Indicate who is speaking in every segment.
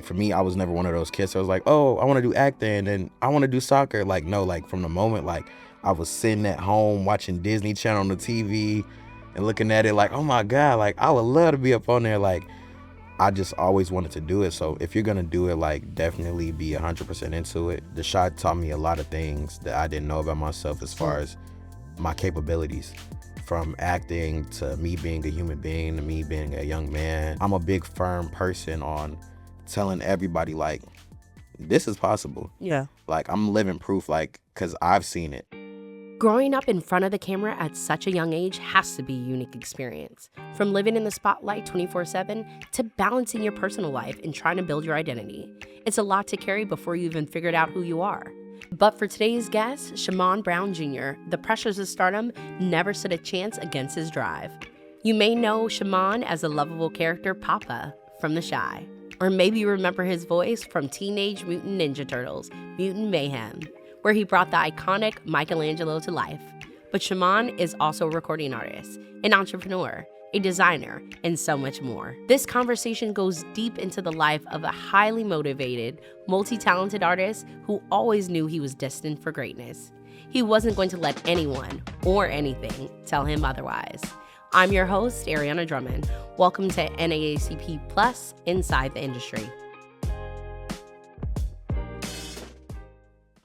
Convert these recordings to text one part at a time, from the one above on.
Speaker 1: for me, I was never one of those kids. So I was like, oh, I want to do acting and I want to do soccer. Like, no, like from the moment, like I was sitting at home watching Disney Channel on the TV and looking at it like, oh my God, like I would love to be up on there. Like, I just always wanted to do it. So if you're going to do it, like definitely be 100% into it. The shot taught me a lot of things that I didn't know about myself as far as my capabilities. From acting to me being a human being to me being a young man. I'm a big firm person on telling everybody like, this is possible.
Speaker 2: Yeah.
Speaker 1: Like I'm living proof, like, cause I've seen it.
Speaker 2: Growing up in front of the camera at such a young age has to be a unique experience. From living in the spotlight 24/7 to balancing your personal life and trying to build your identity. It's a lot to carry before you even figured out who you are. But for today's guest, Shamon Brown Jr., the pressures of stardom never stood a chance against his drive. You may know Shamon as a lovable character Papa from The Chi, or maybe you remember his voice from Teenage Mutant Ninja Turtles, Mutant Mayhem, where he brought the iconic Michelangelo to life. But Shamon is also a recording artist, an entrepreneur, a designer, and so much more. This conversation goes deep into the life of a highly motivated, multi-talented artist who always knew he was destined for greatness. He wasn't going to let anyone or anything tell him otherwise. I'm your host, Ariana Drummond. Welcome to NAACP Plus Inside the Industry.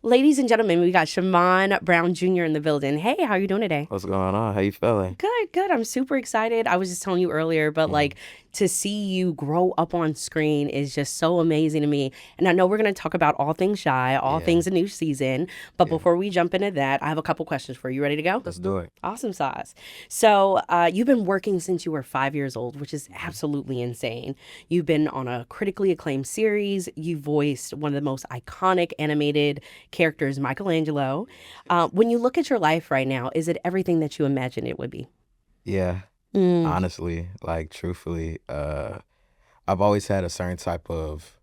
Speaker 2: Ladies and gentlemen, we got Shamon Brown Jr. in the building. Hey, how are you doing today?
Speaker 1: What's going on? How you feeling?
Speaker 2: Good. I'm super excited. I was just telling you earlier, but like to see you grow up on screen is just so amazing to me. And I know we're going to talk about all things Chi, all things a new season. But before we jump into that, I have a couple questions for you. Ready to go?
Speaker 1: Let's do it.
Speaker 2: Awesome sauce. So you've been working since you were 5 years old, which is absolutely insane. You've been on a critically acclaimed series. You voiced one of the most iconic animated characters, Michelangelo. When you look at your life right now, is it everything that you imagined it would be?
Speaker 1: Yeah. Honestly, like truthfully, I've always had a certain type of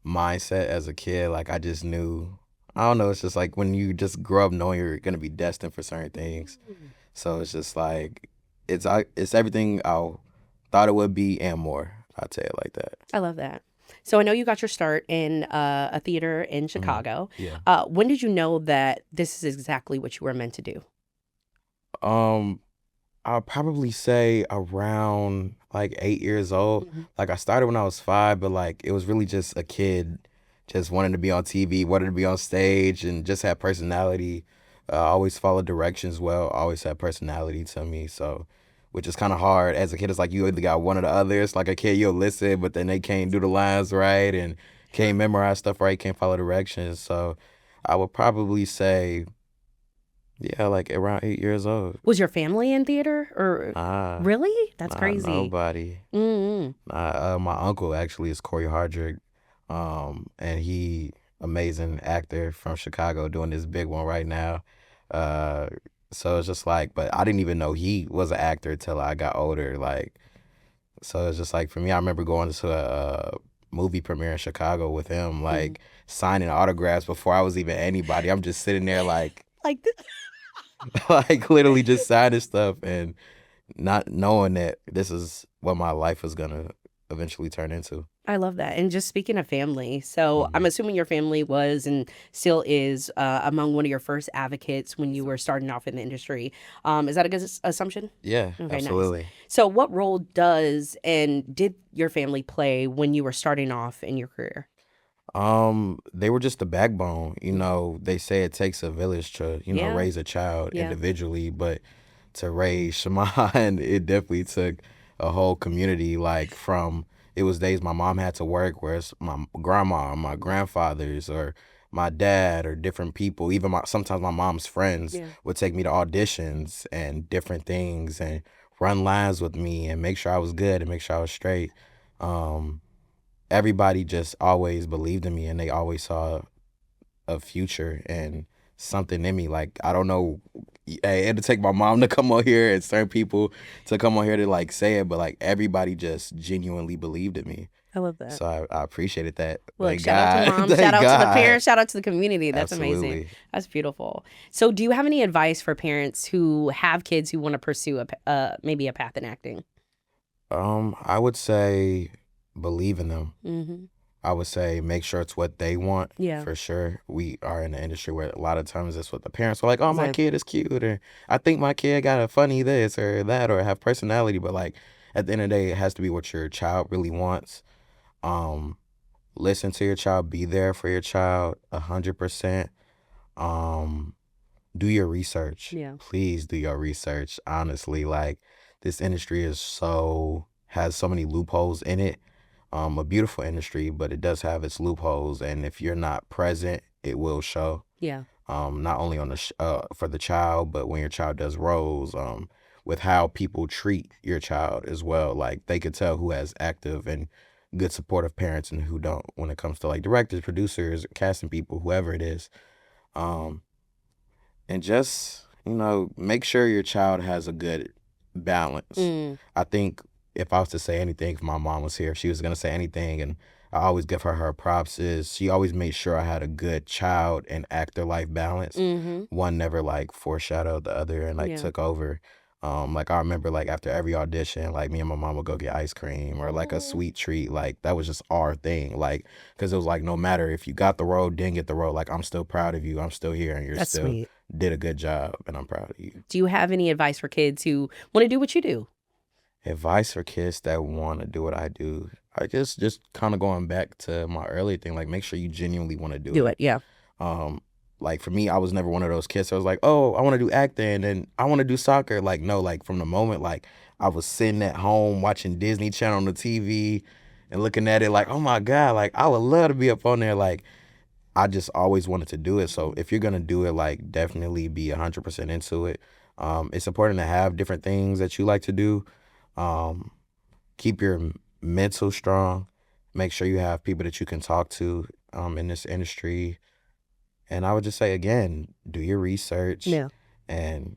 Speaker 1: mindset as a kid. Like I just knew, I don't know, it's just like when you just grow up knowing you're going to be destined for certain things. So it's just like, it's everything I thought it would be and more. I'd say it like that.
Speaker 2: I love that. So I know you got your start in a theater in Chicago.
Speaker 1: Yeah.
Speaker 2: When did you know that this is exactly what you were meant to do?
Speaker 1: I'll probably say around like 8 years old. Like I started when I was 5, but like it was really just a kid just wanting to be on TV, wanted to be on stage and just had personality. Always followed directions well, always had personality to me. So, which is kind of hard as a kid. It's like you either got one or the other. It's like a kid, you'll listen, but then they can't do the lines right and can't memorize stuff right, can't follow directions. So I would probably say, yeah, like around 8 years old.
Speaker 2: Was your family in theater or really? That's crazy.
Speaker 1: Nobody. My uncle actually is Corey Hardrick, and he amazing actor from Chicago doing this big one right now. So it's just like, but I didn't even know he was an actor till I got older. Like, so it's just like for me, I remember going to a movie premiere in Chicago with him, like signing autographs before I was even anybody. I'm just sitting there like
Speaker 2: this.
Speaker 1: like literally just signing stuff and not knowing that this is what my life was gonna eventually turn into.
Speaker 2: I love that. And just speaking of family, so I'm assuming your family was and still is among one of your first advocates when you were starting off in the industry. Is that a good assumption?
Speaker 1: Yeah,
Speaker 2: Okay,
Speaker 1: absolutely.
Speaker 2: nice. So what role does and did your family play when you were starting off in your career?
Speaker 1: They were just the backbone. You know, they say it takes a village to, raise a child individually, but to raise Shamon, it definitely took a whole community. Like it was days my mom had to work, whereas my grandma, my grandfathers, or my dad, or different people, even sometimes my mom's friends would take me to auditions and different things and run lines with me and make sure I was good and make sure I was straight. Everybody just always believed in me and they always saw a future and something in me. Like, I don't know, it had to take my mom to come on here and certain people to come on here to like say it, but like everybody just genuinely believed in me.
Speaker 2: I love that.
Speaker 1: So I appreciated that.
Speaker 2: Look, shout out to mom, shout out to the parents, shout out to the community. That's amazing. That's beautiful. So do you have any advice for parents who have kids who want to pursue maybe a path in acting?
Speaker 1: I would say believe in them. I would say make sure it's what they want.
Speaker 2: Yeah.
Speaker 1: For sure. We are in an industry where a lot of times it's what the parents are like, oh, my
Speaker 2: Right.
Speaker 1: kid is cute, or I think my kid got a funny this or that, or have personality. But like at the end of the day, it has to be what your child really wants. Um, Listen to your child, be there for your child 100%. Um, do your research.
Speaker 2: Yeah.
Speaker 1: Please do your research. Honestly, like this industry has so many loopholes in it. A beautiful industry, but it does have its loopholes, and if you're not present, it will show.
Speaker 2: Yeah.
Speaker 1: Not only on for the child, but when your child does roles, with how people treat your child as well. Like they could tell who has active and good supportive parents and who don't when it comes to like directors, producers, casting people, whoever it is. Um, and just make sure your child has a good balance. I think if I was to say anything, if my mom was here, if she was gonna say anything, and I always give her props, is she always made sure I had a good child and actor life balance. One never like foreshadowed the other and like
Speaker 2: Yeah.
Speaker 1: took over. Like I remember like after every audition, like me and my mom would go get ice cream or like a sweet treat. Like that was just our thing. Like, cause it was like no matter if you got the role, didn't get the role, like I'm still proud of you. I'm still here, and you're
Speaker 2: That's
Speaker 1: still
Speaker 2: sweet.
Speaker 1: did a good job, and I'm proud of you.
Speaker 2: Do you have any advice for kids who want to do what you do?
Speaker 1: Advice for kids that want to do what I do. I just kind of going back to my earlier thing, like make sure you genuinely want to do it.
Speaker 2: Yeah.
Speaker 1: Like for me, I was never one of those kids. So I was like, oh, I want to do acting and then I want to do soccer. Like no, like from the moment like I was sitting at home watching Disney Channel on the TV and looking at it like, oh my God, like I would love to be up on there. Like I just always wanted to do it. So if you're gonna do it, like definitely be 100% into it. It's important to have different things that you like to do. Keep your mental strong. Make sure you have people that you can talk to in this industry. And I would just say again, do your research.
Speaker 2: Yeah.
Speaker 1: And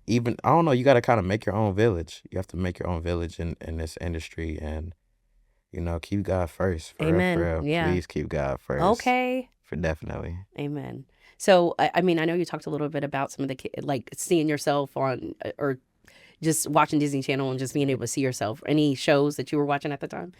Speaker 1: even I don't know, you got to kind of make your own village. You have to make your own village in this industry, and keep God first. For
Speaker 2: Amen.
Speaker 1: real, for real.
Speaker 2: Yeah.
Speaker 1: Please keep God first.
Speaker 2: Okay.
Speaker 1: For definitely.
Speaker 2: Amen. So I mean, I know you talked a little bit about some of the like seeing yourself on or just watching Disney Channel and just being able to see yourself. Any shows that you were watching at the time?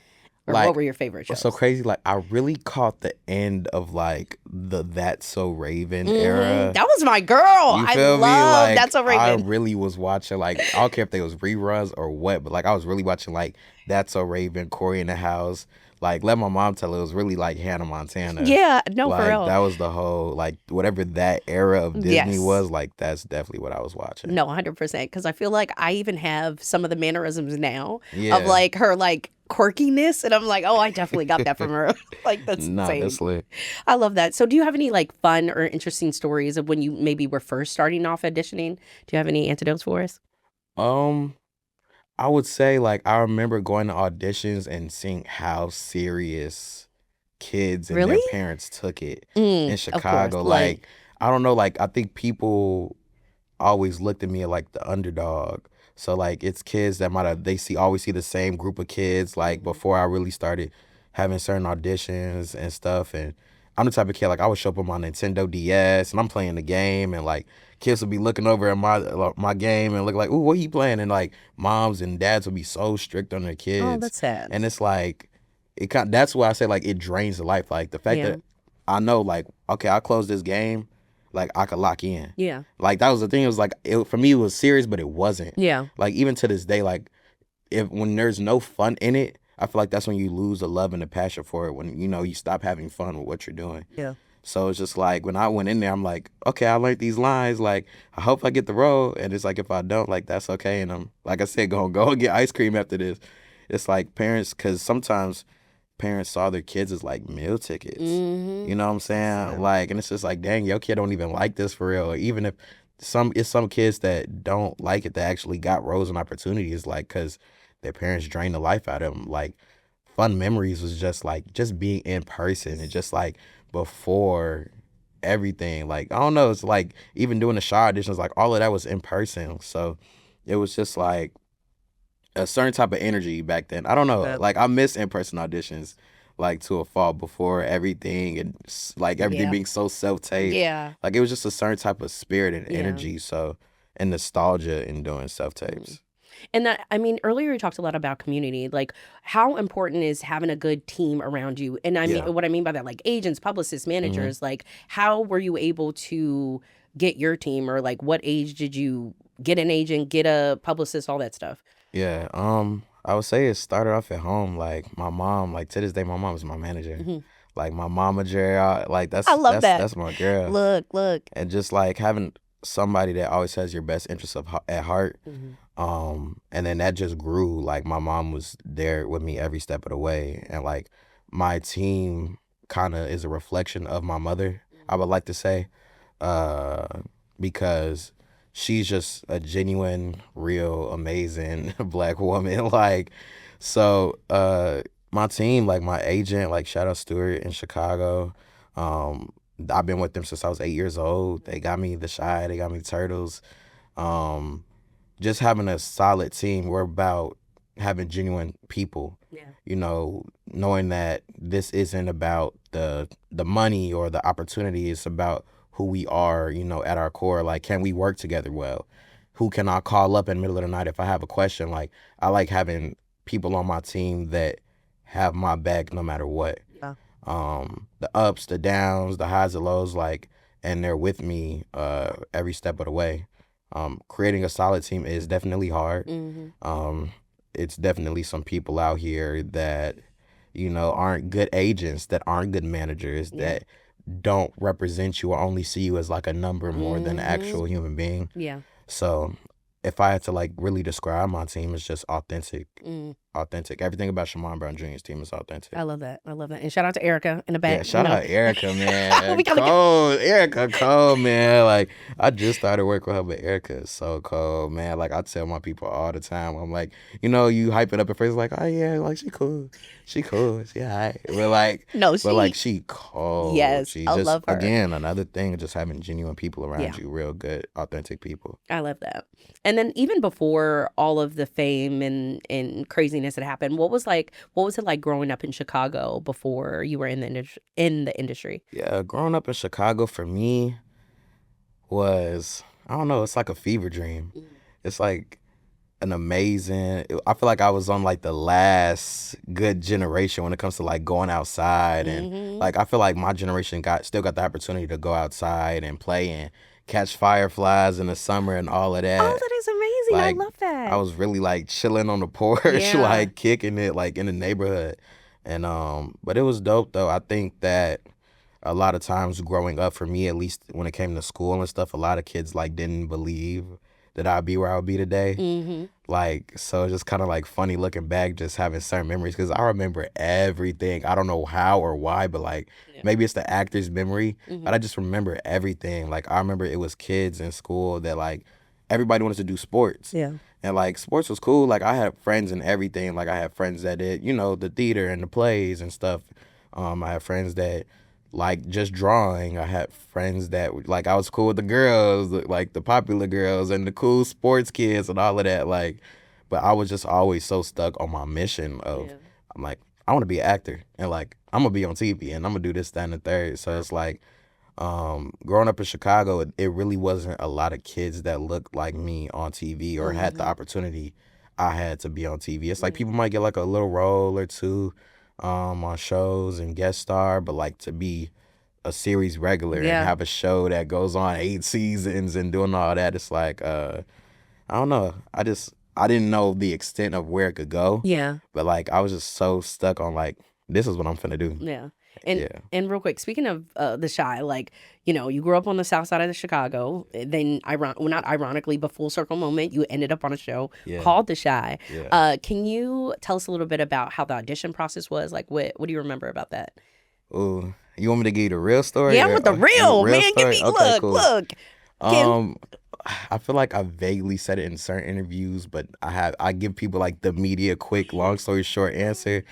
Speaker 2: Or
Speaker 1: Like,
Speaker 2: what were your favorite shows?
Speaker 1: What's so crazy, like I really caught the end of like the That's So Raven era.
Speaker 2: That was my girl.
Speaker 1: You feel
Speaker 2: I
Speaker 1: me?
Speaker 2: love
Speaker 1: Like
Speaker 2: That's So Raven.
Speaker 1: I really was watching, like I don't care if they was reruns or what, but like I was really watching like That's So Raven, Corey in the House. Like let my mom tell it was really like Hannah Montana.
Speaker 2: Yeah, no,
Speaker 1: like,
Speaker 2: for real.
Speaker 1: That was the whole like whatever that era of Disney was, like that's definitely what I was watching.
Speaker 2: No, 100%. Because I feel like I even have some of the mannerisms now
Speaker 1: Yeah.
Speaker 2: of like her like quirkiness, and I'm like, oh, I definitely got that from her. Like that's insane.
Speaker 1: That's lit.
Speaker 2: I love that. So do you have any like fun or interesting stories of when you maybe were first starting off auditioning? Do you have any anecdotes for us?
Speaker 1: I would say like I remember going to auditions and seeing how serious kids and
Speaker 2: Really?
Speaker 1: their parents took it in
Speaker 2: Of
Speaker 1: Chicago.
Speaker 2: course.
Speaker 1: Like I don't know, like I think people always looked at me like the underdog. So like it's kids that always see the same group of kids like before I really started having certain auditions and stuff. And I'm the type of kid like I would show up on my Nintendo DS and I'm playing the game, and like kids would be looking over at my game and look like, ooh, what he playing? And like moms and dads would be so strict on their kids.
Speaker 2: Oh, that's sad.
Speaker 1: And it's like that's why I say like it drains the life. Like the fact that I know like, okay, I'll close this game, like I could lock in.
Speaker 2: Yeah.
Speaker 1: Like that was the thing. It was like for me it was serious, but it wasn't.
Speaker 2: Yeah.
Speaker 1: Like even to this day, like when there's no fun in it, I feel like that's when you lose the love and the passion for it. When you stop having fun with what you're doing.
Speaker 2: Yeah.
Speaker 1: So it's just like when I went in there, I'm like, okay, I learned these lines. Like I hope I get the role, and it's like if I don't, like that's okay. And I'm like I said, go and get ice cream after this. It's like parents, because sometimes parents saw their kids as like meal tickets. You know what I'm saying?
Speaker 2: Yeah.
Speaker 1: Like, and it's just like, dang, your kid don't even like this for real. Or even if some kids that don't like it that actually got roles and opportunities, like because their parents drained the life out of them. Like fun memories was just like just being in person and just like before everything. Like I don't know, it's like even doing the Shaw auditions, like all of that was in person. So it was just like a certain type of energy back then. I don't know.
Speaker 2: Yep.
Speaker 1: Like I miss in-person auditions like to a fault before everything, and like everything being so self-taped.
Speaker 2: Yeah.
Speaker 1: Like it was just a certain type of spirit and energy, so and nostalgia in doing self-tapes.
Speaker 2: And that, I mean, earlier you talked a lot about community. Like, how important is having a good team around you? And I mean,
Speaker 1: Yeah.
Speaker 2: what I mean by that, like agents, publicists,
Speaker 1: Mhm.
Speaker 2: managers, like, how were you able to get your team, or like, what age did you get an agent, get a publicist, all that stuff?
Speaker 1: Yeah. I would say it started off at home. Like my mom, like to this day, my mom is my manager.
Speaker 2: Hmm.
Speaker 1: Like my mama Jerry, like
Speaker 2: I love that.
Speaker 1: that's my girl.
Speaker 2: Look.
Speaker 1: And just like having somebody that always has your best interests at heart.
Speaker 2: Hmm.
Speaker 1: And then that just grew. Like my mom was there with me every step of the way, and like my team kind of is a reflection of my mother, I would like to say, uh, because she's just a genuine, real, amazing Black woman. Like, so my team, like my agent, like shout out Stuart in Chicago. Um, I've been with them since I was 8 years old. They got me the Shy, they got me Turtles. Um, just having a solid team. We're about having genuine people.
Speaker 2: Yeah.
Speaker 1: You know, knowing that this isn't about the money or the opportunity. It's about who we are. You know, at our core. Like, can we work together well? Who can I call up in the middle of the night if I have a question? Like, I like having people on my team that have my back no matter what.
Speaker 2: Yeah.
Speaker 1: The ups, the downs, the highs, the lows, like, and they're with me every step of the way. Creating a solid team is definitely hard.
Speaker 2: Hmm.
Speaker 1: It's definitely some people out here that, you know, aren't good agents, that aren't good managers,
Speaker 2: Yeah.
Speaker 1: that don't represent you or only see you as like a number more than an actual human being.
Speaker 2: Yeah.
Speaker 1: So if I had to like really describe my team, it's just authentic. Authentic. Everything about Shamon Brown Jr.'s team is authentic.
Speaker 2: I love that. And shout out to Erica in the back.
Speaker 1: Yeah, shout out Erica, man.
Speaker 2: We gotta get-
Speaker 1: Cold. Erica cold, man. Like, I just started working with her, but Erica is so cold, man. Like, I tell my people all the time, I'm like, you know, you hype it up at first, like, oh yeah, like she cool. She all right. But she cold.
Speaker 2: Yes,
Speaker 1: She
Speaker 2: I
Speaker 1: just,
Speaker 2: love her.
Speaker 1: again, another thing, just having genuine people around
Speaker 2: Yeah.
Speaker 1: you, real good, authentic people.
Speaker 2: I love that. And then even before all of the fame and craziness that happened, what was it like growing up in Chicago before you were in the industry?
Speaker 1: Yeah, growing up in Chicago for me was, I don't know, it's like a fever dream. It's like an amazing, I feel like I was on like the last good generation when it comes to like going outside, and like I feel like my generation still got the opportunity to go outside and play and catch fireflies in the summer and all of that.
Speaker 2: Oh, that is amazing.
Speaker 1: Like,
Speaker 2: I love that.
Speaker 1: I was really like chilling on the porch,
Speaker 2: Yeah.
Speaker 1: like kicking it like in the neighborhood. And but it was dope though. I think that a lot of times growing up, for me at least, when it came to school and stuff, a lot of kids like didn't believe that I'd be where I would be today. Like, so it's just kind of like funny looking back, just having certain memories, because I remember everything. I don't know how or why, but like maybe it's the actor's memory, but I just remember everything. Like, I remember it was kids in school that like everybody wanted to do sports.
Speaker 2: Yeah.
Speaker 1: And like sports was cool. Like, I had friends and everything. Like, I had friends that did, you know, the theater and the plays and stuff. I had friends that like just drawing. I had friends that like, I was cool with the girls, like the popular girls and the cool sports kids and all of that. Like, but I was just always so stuck on my mission of, I'm like, I want to be an actor, and like I'm gonna be on TV and I'm gonna do this, that, and the third. So it's like, growing up in Chicago, it really wasn't a lot of kids that looked like me on TV or had the opportunity I had to be on TV. It's like people might get like a little role or two on shows and guest star, but like to be a series regular and have a show that goes on 8 seasons and doing all that, it's like, I don't know. I didn't know the extent of where it could go.
Speaker 2: Yeah.
Speaker 1: But like, I was just so stuck on like, this is what I'm finna do.
Speaker 2: Yeah. And real quick, speaking of the Shy, like, you know, you grew up on the south side of Chicago. Then, not ironically, but full circle moment, you ended up on a show called The Shy.
Speaker 1: Yeah.
Speaker 2: Can you tell us a little bit about how the audition process was? Like, what do you remember about that?
Speaker 1: Ooh, you want me to give you the real story?
Speaker 2: Yeah, I want the real, man.
Speaker 1: Story?
Speaker 2: Give me,
Speaker 1: Okay,
Speaker 2: look.
Speaker 1: I feel like I vaguely said it in certain interviews, but I give people like the media quick, long story short answer.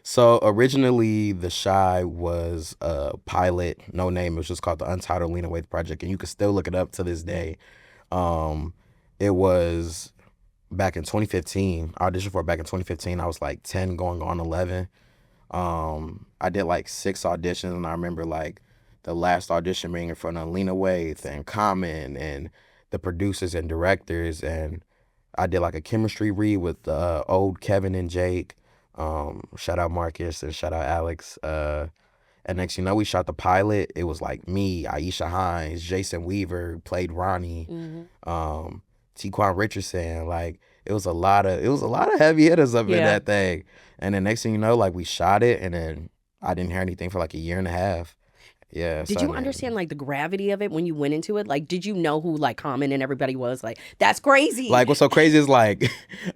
Speaker 1: So originally, The Shy was a pilot, no name. It was just called the Untitled Lena Waithe Project, and you can still look it up to this day. It was back in 2015. I auditioned for it back in 2015. I was like 10 going on 11. I did like 6 auditions, and I remember like the last audition being in front of Lena Waithe and Common and the producers and directors, and I did like a chemistry read with old Kevin and Jake. Shout out Marcus and shout out Alex. And next, we shot the pilot. It was like me, Aisha Hines, Jason Weaver played Ronnie, Tequan Richardson. Like it was a lot of heavy hitters up in that thing. And then next thing you know, like we shot it, and then I didn't hear anything for like a year and a half. Yeah.
Speaker 2: Did you understand like the gravity of it when you went into it? Like, did you know who like Common and everybody was? Like, that's crazy.
Speaker 1: Like, what's so crazy is like,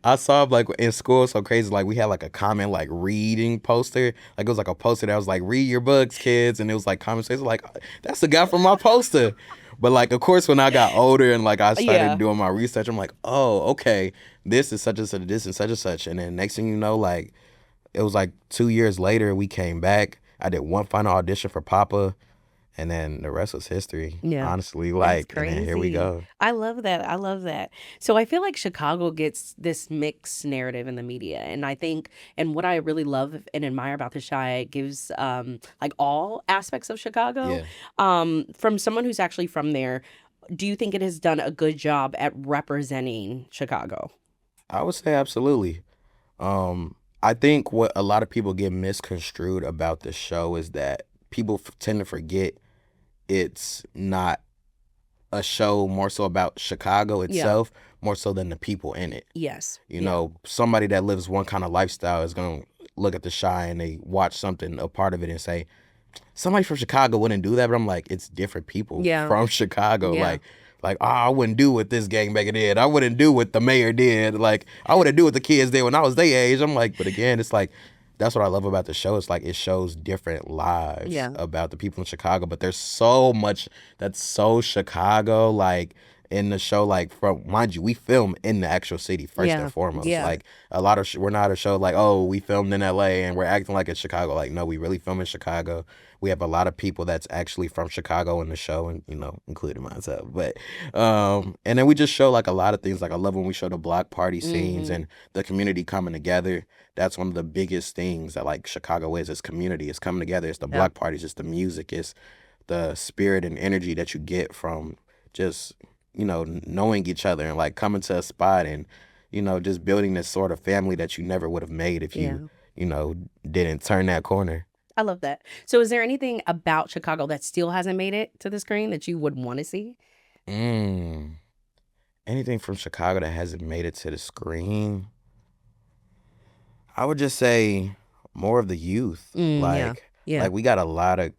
Speaker 1: I saw like in school, so crazy. Like, we had like a Common like reading poster. Like, it was like a poster that was like, read your books, kids. And it was like conversation. Like, that's the guy from my poster. But like, of course, when I got older and like I started doing my research, I'm like, oh, okay, this is such and such, this and such and such. And then next thing you know, like, it was like 2 years later, we came back. I did one final audition for Papa. And then the rest was history. Yeah. Honestly, like, and then here we go.
Speaker 2: I love that. I love that. So I feel like Chicago gets this mixed narrative in the media. And I think, and what I really love and admire about the Chi, it gives like all aspects of Chicago. Yeah. From someone who's actually from there, do you think it has done a good job at representing Chicago?
Speaker 1: I would say absolutely. I think what a lot of people get misconstrued about the show is that people tend to forget it's not a show more so about Chicago itself, more so than the people in it.
Speaker 2: Yes.
Speaker 1: You know, somebody that lives one kind of lifestyle is going to look at the Chi and they watch something, a part of it, and say, somebody from Chicago wouldn't do that. But I'm like, it's different people from Chicago. Yeah. Like, oh, I wouldn't do what this gangbanger did. I wouldn't do what the mayor did. Like, I wouldn't do what the kids did when I was their age. I'm like, but again, it's like, that's what I love about the show. It's like it shows different lives about the people in Chicago, but there's so much that's so Chicago, like in the show, like from, mind you, we film in the actual city first and foremost. Yeah. Like a lot of, we're not a show like, oh, we filmed in LA and we're acting like it's Chicago. Like, no, we really film in Chicago. We have a lot of people that's actually from Chicago in the show, and including myself. But and then we just show like a lot of things. Like I love when we show the block party scenes and the community coming together. That's one of the biggest things that like Chicago is. It's community. It's coming together. It's the block parties. It's the music. It's the spirit and energy that you get from just knowing each other and like coming to a spot and just building this sort of family that you never would have made if you didn't turn that corner.
Speaker 2: I love that. So is there anything about Chicago that still hasn't made it to the screen that you would want to see?
Speaker 1: Anything from Chicago that hasn't made it to the screen? I would just say more of the youth. Like we got a lot of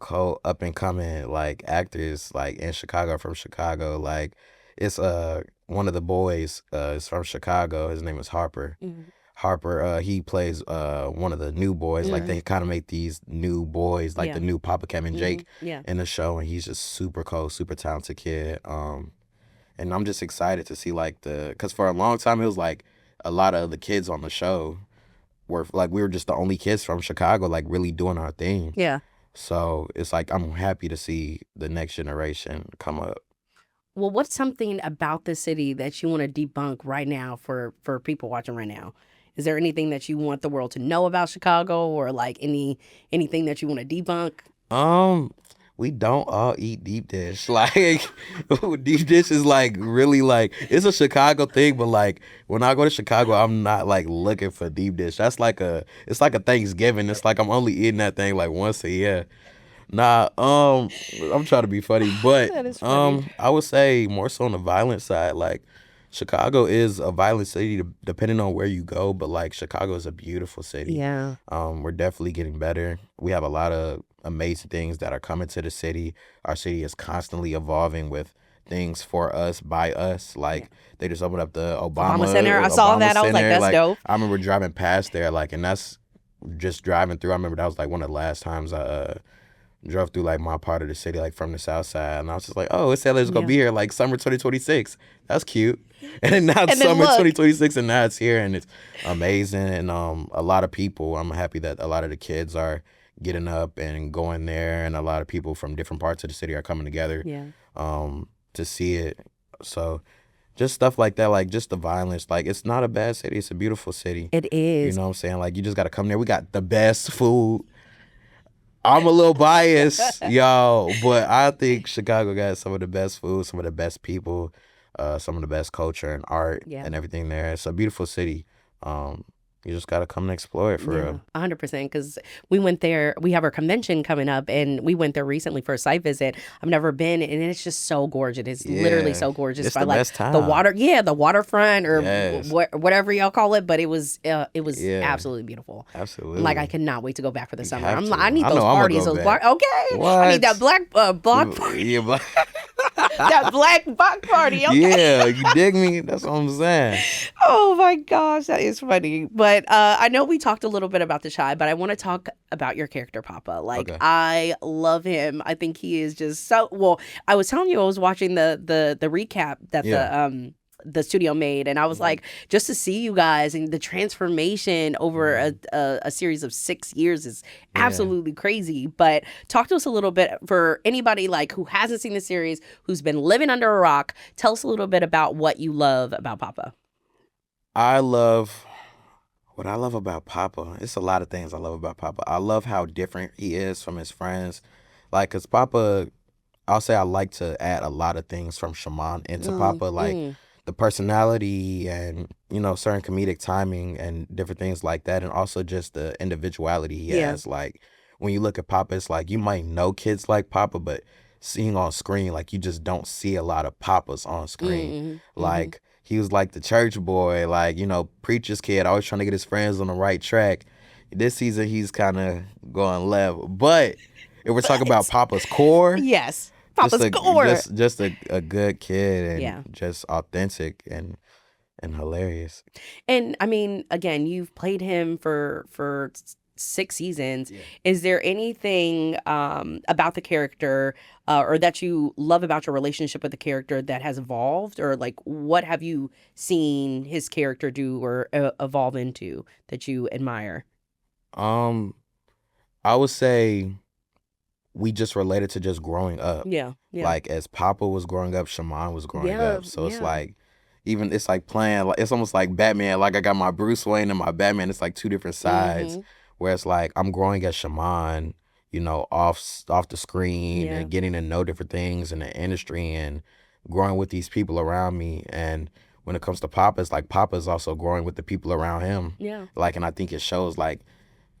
Speaker 1: up and coming like actors like in Chicago, from Chicago. Like it's one of the boys is from Chicago. His name is Harper. Harper, he plays one of the new boys. Like they kind of make these new boys, like the new Papa Kevin Jake in the show, and he's just super cool, super talented kid. And I'm just excited to see like because for a long time it was like a lot of the kids on the show were like, we were just the only kids from Chicago like really doing our thing. Yeah. So it's like I'm happy to see the next generation come up.
Speaker 2: Well, what's something about the city that you want to debunk right now for people watching right now? Is there anything that you want the world to know about Chicago, or like anything that you want to debunk?
Speaker 1: We don't all eat deep dish. Like deep dish is like really like, it's a Chicago thing, but like when I go to Chicago, I'm not like looking for deep dish. That's like it's like a Thanksgiving. It's like I'm only eating that thing like once a year. Nah, I'm trying to be funny, but that is funny. I would say more so on the violent side. Like Chicago is a violent city depending on where you go, but like Chicago is a beautiful city. Yeah. We're definitely getting better. We have a lot of amazing things that are coming to the city. Our city is constantly evolving with things for us, by us. Like they just opened up the Obama Center. I saw that. I was like, that's dope. I remember driving past there, like, and that's just driving through. I remember that was like one of the last times I drove through like my part of the city, like from the south side, and I was just like, oh, it said it's gonna be here like summer 2026. That's cute. And then now it's summer 2026, and now it's here, and it's amazing. And a lot of people, I'm happy that a lot of the kids are getting up and going there, and a lot of people from different parts of the city are coming together to see it. So just stuff like that, like just the violence, like it's not a bad city, it's a beautiful city.
Speaker 2: It is.
Speaker 1: You know what I'm saying? Like you just gotta come there. We got the best food. I'm a little biased, y'all, but I think Chicago got some of the best food, some of the best people. some of the best culture and art
Speaker 2: Yeah.
Speaker 1: and everything there. It's a beautiful city. You just gotta come and explore it for real.
Speaker 2: 100%. Because we went there. We have our convention coming up, and we went there recently for a site visit. I've never been, and it's just so gorgeous. It's literally
Speaker 1: Yeah.
Speaker 2: so gorgeous.
Speaker 1: It's
Speaker 2: By
Speaker 1: the
Speaker 2: like
Speaker 1: best
Speaker 2: the
Speaker 1: time.
Speaker 2: water, the waterfront or
Speaker 1: Yes.
Speaker 2: whatever y'all call it. But it was
Speaker 1: Yeah.
Speaker 2: absolutely beautiful.
Speaker 1: Absolutely.
Speaker 2: Like I cannot wait to go back for the summer.
Speaker 1: have to.
Speaker 2: I need
Speaker 1: I
Speaker 2: those
Speaker 1: know I'ma
Speaker 2: parties.
Speaker 1: go
Speaker 2: Those
Speaker 1: back.
Speaker 2: okay. I
Speaker 1: What?
Speaker 2: need that black block party.
Speaker 1: Yeah, but
Speaker 2: That black block party. Okay.
Speaker 1: yeah, you dig me? That's what I'm saying.
Speaker 2: Oh my gosh, that is funny. But I know we talked a little bit about the Shy, but I want to talk about your character, Papa. Like
Speaker 1: Okay.
Speaker 2: I love him. I think he is just so well. I was telling you I was watching the recap that the studio made, and I was like, just to see you guys and the transformation over a series of 6 years is absolutely crazy. But talk to us a little bit, for anybody like who hasn't seen the series, who's been living under a rock. Tell us a little bit about what you love about Papa.
Speaker 1: What I love about Papa, it's a lot of things I love about Papa. I love how different he is from his friends. Like, cause Papa, I'll say I like to add a lot of things from Shamon into Papa, like the personality and, certain comedic timing and different things like that. And also just the individuality he has. Like, when you look at Papa, it's like you might know kids like Papa, but seeing on screen, like, you just don't see a lot of Papas on screen. Like, he was like the church boy, like, preacher's kid, always trying to get his friends on the right track. This season, he's kind of going left. But if we're talking about Papa's core,
Speaker 2: Yes, Papa's core.
Speaker 1: just a good kid and
Speaker 2: Yeah.
Speaker 1: just authentic and hilarious.
Speaker 2: And I mean, again, you've played him for 6 seasons. Is there anything about the character or that you love about your relationship with the character that has evolved, or like what have you seen his character do or evolve into that you admire?
Speaker 1: I would say we just related to just growing up.
Speaker 2: Yeah.
Speaker 1: Like, as Papa was growing up, Shamon was growing
Speaker 2: Yeah,
Speaker 1: up. So it's
Speaker 2: yeah.
Speaker 1: like, it's like playing, like, it's almost like Batman. Like, I got my Bruce Wayne and my Batman. It's like two different sides. Where it's like I'm growing as Shamon, off the screen and getting to know different things in the industry and growing with these people around me. And when it comes to Papa, it's like Papa's also growing with the people around him.
Speaker 2: Yeah.
Speaker 1: Like, and I think it shows, like,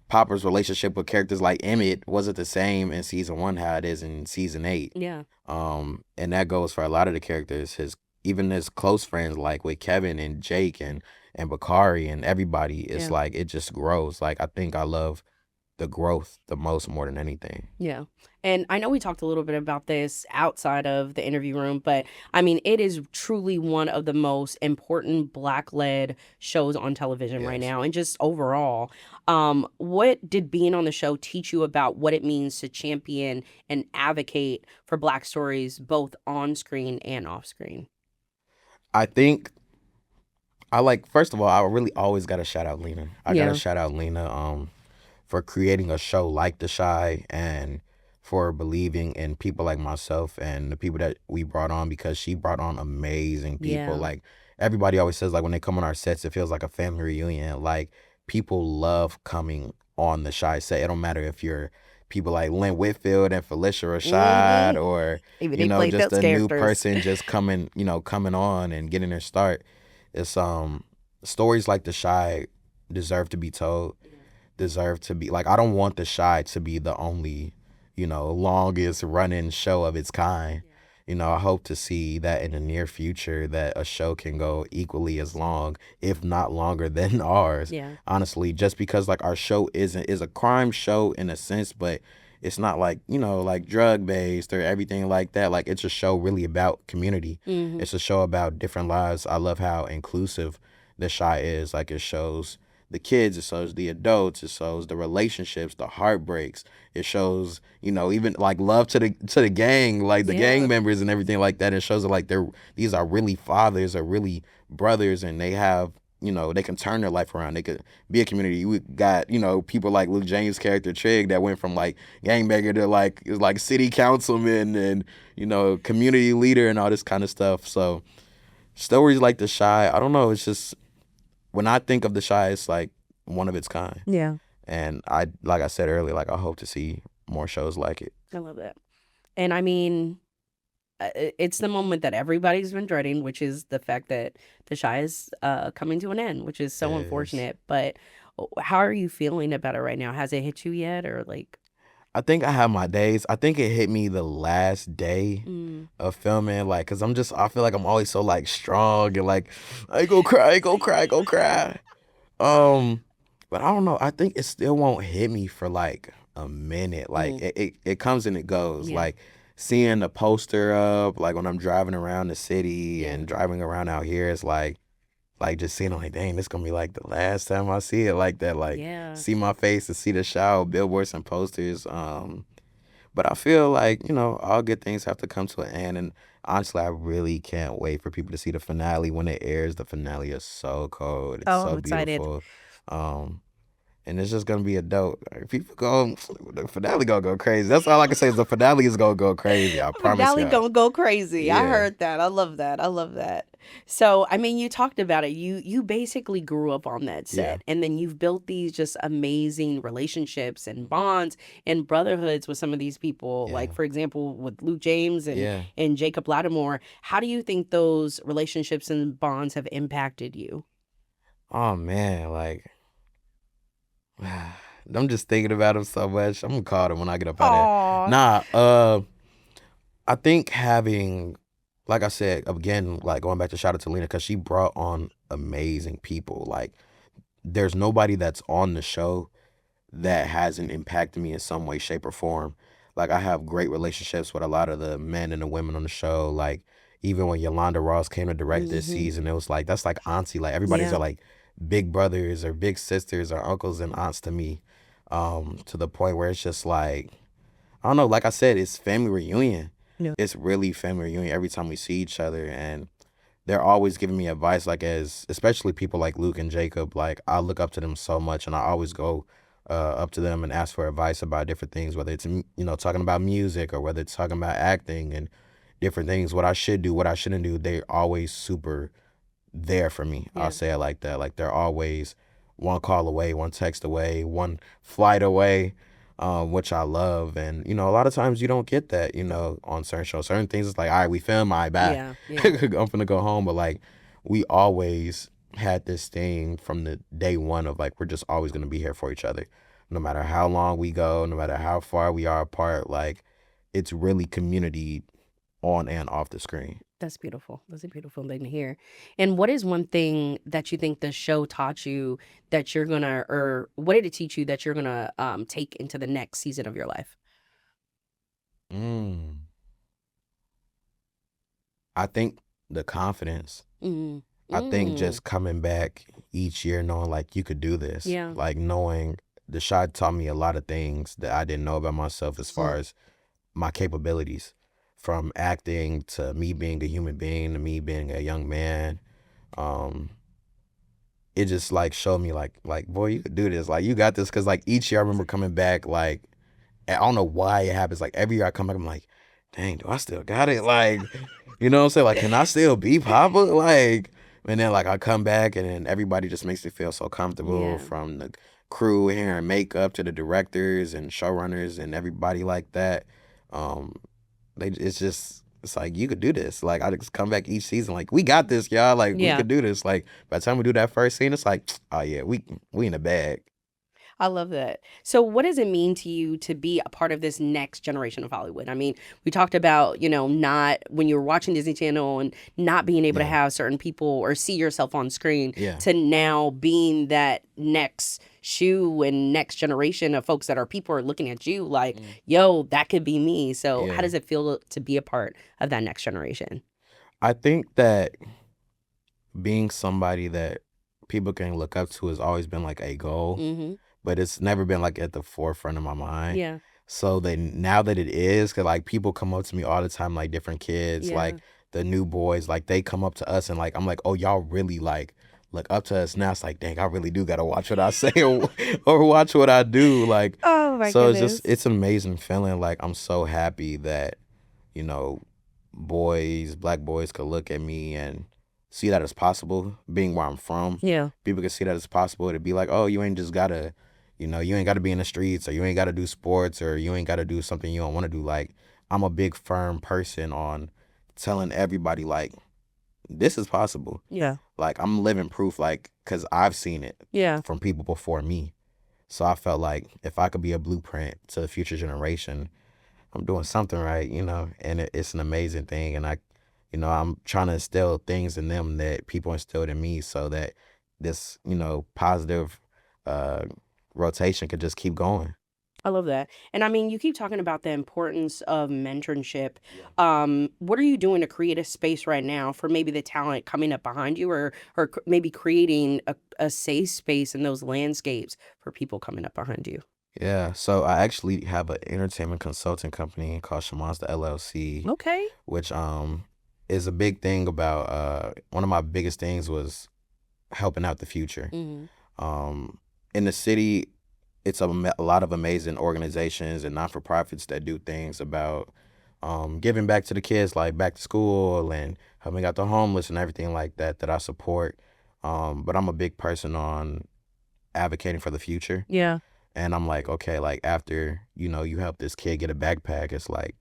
Speaker 1: Papa's relationship with characters like Emmett wasn't the same in season 1 how it is in season 8.
Speaker 2: Yeah.
Speaker 1: And that goes for a lot of the characters. Even his close friends, like with Kevin and Jake and Bakari and everybody, it's like it just grows. Like, I think I love the growth the most more than anything.
Speaker 2: Yeah. And I know we talked a little bit about this outside of the interview room, but I mean, it is truly one of the most important Black-led shows on television right now, and just overall. What did being on the show teach you about what it means to champion and advocate for Black stories, both on screen and off screen?
Speaker 1: I think first of all, I really always got to shout out Lena. I got to shout out Lena for creating a show like The Shy and for believing in people like myself and the people that we brought on, because she brought on amazing people.
Speaker 2: Yeah.
Speaker 1: Like, everybody always says, like, when they come on our sets, it feels like a family reunion. Like, people love coming on The Shy set. It don't matter if you're people like Lynn Whitfield and Phylicia Rashad or,
Speaker 2: Even they played
Speaker 1: just
Speaker 2: those
Speaker 1: a new
Speaker 2: characters.
Speaker 1: person just coming on and getting their start. It's stories like The Shy deserve to be told, deserve to be, like, I don't want The Shy to be the only, longest running show of its kind. I hope to see that in the near future, that a show can go equally as long, if not longer than ours.
Speaker 2: Yeah.
Speaker 1: Honestly, just because, like, our show is a crime show in a sense, but it's not like, like drug based or everything like that. Like, it's a show really about community. It's a show about different lives. I love how inclusive The Shy is. Like, it shows the kids, it shows the adults, it shows the relationships, the heartbreaks. It shows, even like love to the gang, like the gang members and everything like that. It shows that, like, these are really fathers or really brothers, and they have, they can turn their life around. They could be a community. We got, people like Luke James' character Trig that went from like gangbanger to like city councilman and, community leader and all this kind of stuff. So stories like The Shy, I don't know, it's just, when I think of The Shy, it's like one of its kind.
Speaker 2: Yeah.
Speaker 1: And like I said earlier, like, I hope to see more shows like it.
Speaker 2: I love that. And I mean, it's the moment that everybody's been dreading, which is the fact that the Shy is coming to an end, which is so
Speaker 1: Yes.
Speaker 2: unfortunate. But how are you feeling about it right now? Has it hit you yet, or like?
Speaker 1: I think I have my days. I think it hit me the last day
Speaker 2: Mm,
Speaker 1: of filming, like, cause I feel like I'm always so like strong and like, I ain't gonna cry, I ain't gonna cry, I ain't gonna cry. Um, but I don't know. I think it still won't hit me for like a minute. Like
Speaker 2: mm,
Speaker 1: it comes and it goes.
Speaker 2: yeah,
Speaker 1: Like seeing the poster up, like when I'm driving around the city
Speaker 2: yeah,
Speaker 1: and driving around out here, it's like just seeing, like, dang, this gonna be like the last time I see it like that. Like
Speaker 2: yeah.
Speaker 1: see my face and see the show, billboards and posters. But I feel like, all good things have to come to an end. And honestly, I really can't wait for people to see the finale when it airs. The finale is so cold. It's
Speaker 2: Oh, I'm
Speaker 1: so
Speaker 2: excited.
Speaker 1: beautiful. Um, and it's just gonna be a dope. Like, people go, the finale gonna go crazy. That's all I can say is the finale is gonna go crazy. I promise
Speaker 2: Valley
Speaker 1: y'all.
Speaker 2: gonna go crazy. I
Speaker 1: Yeah,
Speaker 2: heard that. I love that. I love that. So, I mean, you talked about it. You basically grew up on that
Speaker 1: yeah,
Speaker 2: set, and then you've built these just amazing relationships and bonds and brotherhoods with some of these people. Like,
Speaker 1: yeah,
Speaker 2: for example, with Luke James
Speaker 1: yeah.
Speaker 2: and Jacob Latimore. How do you think those relationships and bonds have impacted you?
Speaker 1: Oh man, like I'm just thinking about him so much. I'm gonna call him when I get up out of here.
Speaker 2: Aw.
Speaker 1: Nah, I think having, like I said, again, like going back to shout out to Lena, because she brought on amazing people. Like, there's nobody that's on the show that hasn't impacted me in some way, shape, or form. Like, I have great relationships with a lot of the men and the women on the show. Like, even when Yolanda Ross came to direct this
Speaker 2: Mm-hmm.
Speaker 1: season, it was like, that's like auntie. Like, everybody's
Speaker 2: Yeah.
Speaker 1: are like big brothers or big sisters or uncles and aunts to me, to the point where it's just like, I don't know, like I said, it's family reunion.
Speaker 2: No.
Speaker 1: It's really family reunion every time we see each other. And they're always giving me advice, like, especially people like Luke and Jacob. Like, I look up to them so much, and I always go up to them and ask for advice about different things, whether it's, talking about music or whether it's talking about acting and different things, what I should do, what I shouldn't do. They're always super there for me. I'll
Speaker 2: Yeah.
Speaker 1: say it like that. Like, they're always one call away, one text away, one flight away, which I love. And, a lot of times you don't get that, on certain shows. Certain things, it's like, all right, we film, all right, bye.
Speaker 2: Yeah. Yeah.
Speaker 1: I'm finna go home. But, like, we always had this thing from the day one of, like, we're just always going to be here for each other. No matter how long we go, no matter how far we are apart, like, it's really community on and off the screen.
Speaker 2: That's beautiful. That's a beautiful thing to hear. And what is one thing that you think the show taught you that you're gonna, or what did it teach you that you're gonna take into the next season of your life?
Speaker 1: Mm. I think the confidence.
Speaker 2: Mm.
Speaker 1: I think
Speaker 2: Mm.
Speaker 1: just coming back each year knowing like you could do this.
Speaker 2: Yeah.
Speaker 1: Like knowing the shot taught me a lot of things that I didn't know about myself as far as my capabilities. From acting to me being a human being to me being a young man. Um, it just like showed me like boy, you could do this. Like you got this. Cause like each year I remember coming back like I don't know why it happens. Like every year I come back, I'm like, dang, do I still got it? Like, you know what I'm saying? Like, can I still be Papa? Like, and then like I come back and then everybody just makes me feel so comfortable,
Speaker 2: Yeah.
Speaker 1: from the crew, hair and makeup to the directors and showrunners and everybody like that. Um, it's like you could do this. Like I just come back each season, like we got this, y'all. Like we
Speaker 2: Yeah.
Speaker 1: could do this. Like by the time we do that first scene, it's like, oh yeah, we in the bag.
Speaker 2: I love that. So, what does it mean to you to be a part of this next generation of Hollywood? I mean, we talked about, not when you were watching Disney Channel and not being able to
Speaker 1: Yeah,
Speaker 2: have certain people or see yourself on screen
Speaker 1: yeah.
Speaker 2: to now being that next shoe and next generation of folks that are people are looking at you like, yo, that could be me. So, how
Speaker 1: Yeah.
Speaker 2: does it feel to be a part of that next generation?
Speaker 1: I think that being somebody that people can look up to has always been like a goal,
Speaker 2: Mm-hmm.
Speaker 1: but it's never been like at the forefront of my mind.
Speaker 2: Yeah.
Speaker 1: So then now that it is, cause like people come up to me all the time, like different kids,
Speaker 2: Yeah.
Speaker 1: like the new boys, like they come up to us and like I'm like, oh y'all really like look up to us now. It's like, dang, I really do gotta watch what I say or watch what I do. Like,
Speaker 2: Oh my
Speaker 1: so
Speaker 2: goodness.
Speaker 1: it's an amazing feeling. Like I'm so happy that, you know, black boys could look at me and see that it's possible, being where I'm from.
Speaker 2: Yeah.
Speaker 1: People can see that it's possible to be like, oh, you ain't just gotta, you ain't gotta be in the streets, or you ain't gotta do sports, or you ain't gotta do something you don't want to do. Like, I'm a big firm person on telling everybody like this is possible.
Speaker 2: Yeah.
Speaker 1: Like I'm living proof, like because I've seen it from people before me. So I felt like if I could be a blueprint to the future generation, I'm doing something right, and it's an amazing thing. And I'm trying to instill things in them that people instilled in me so that this, positive rotation could just keep going.
Speaker 2: I love that. And I mean, you keep talking about the importance of mentorship. What are you doing to create a space right now for maybe the talent coming up behind you, or maybe creating a safe space in those landscapes for people coming up behind you?
Speaker 1: Yeah, so I actually have an entertainment consulting company called Shamonsta LLC,
Speaker 2: Okay.
Speaker 1: which is a big thing about one of my biggest things was helping out the future. In the city, it's a lot of amazing organizations and not-for-profits that do things about giving back to the kids, like back to school and helping out the homeless and everything like that I support. But I'm a big person on advocating for the future.
Speaker 2: Yeah.
Speaker 1: And I'm like, okay, like after, you help this kid get a backpack, it's like,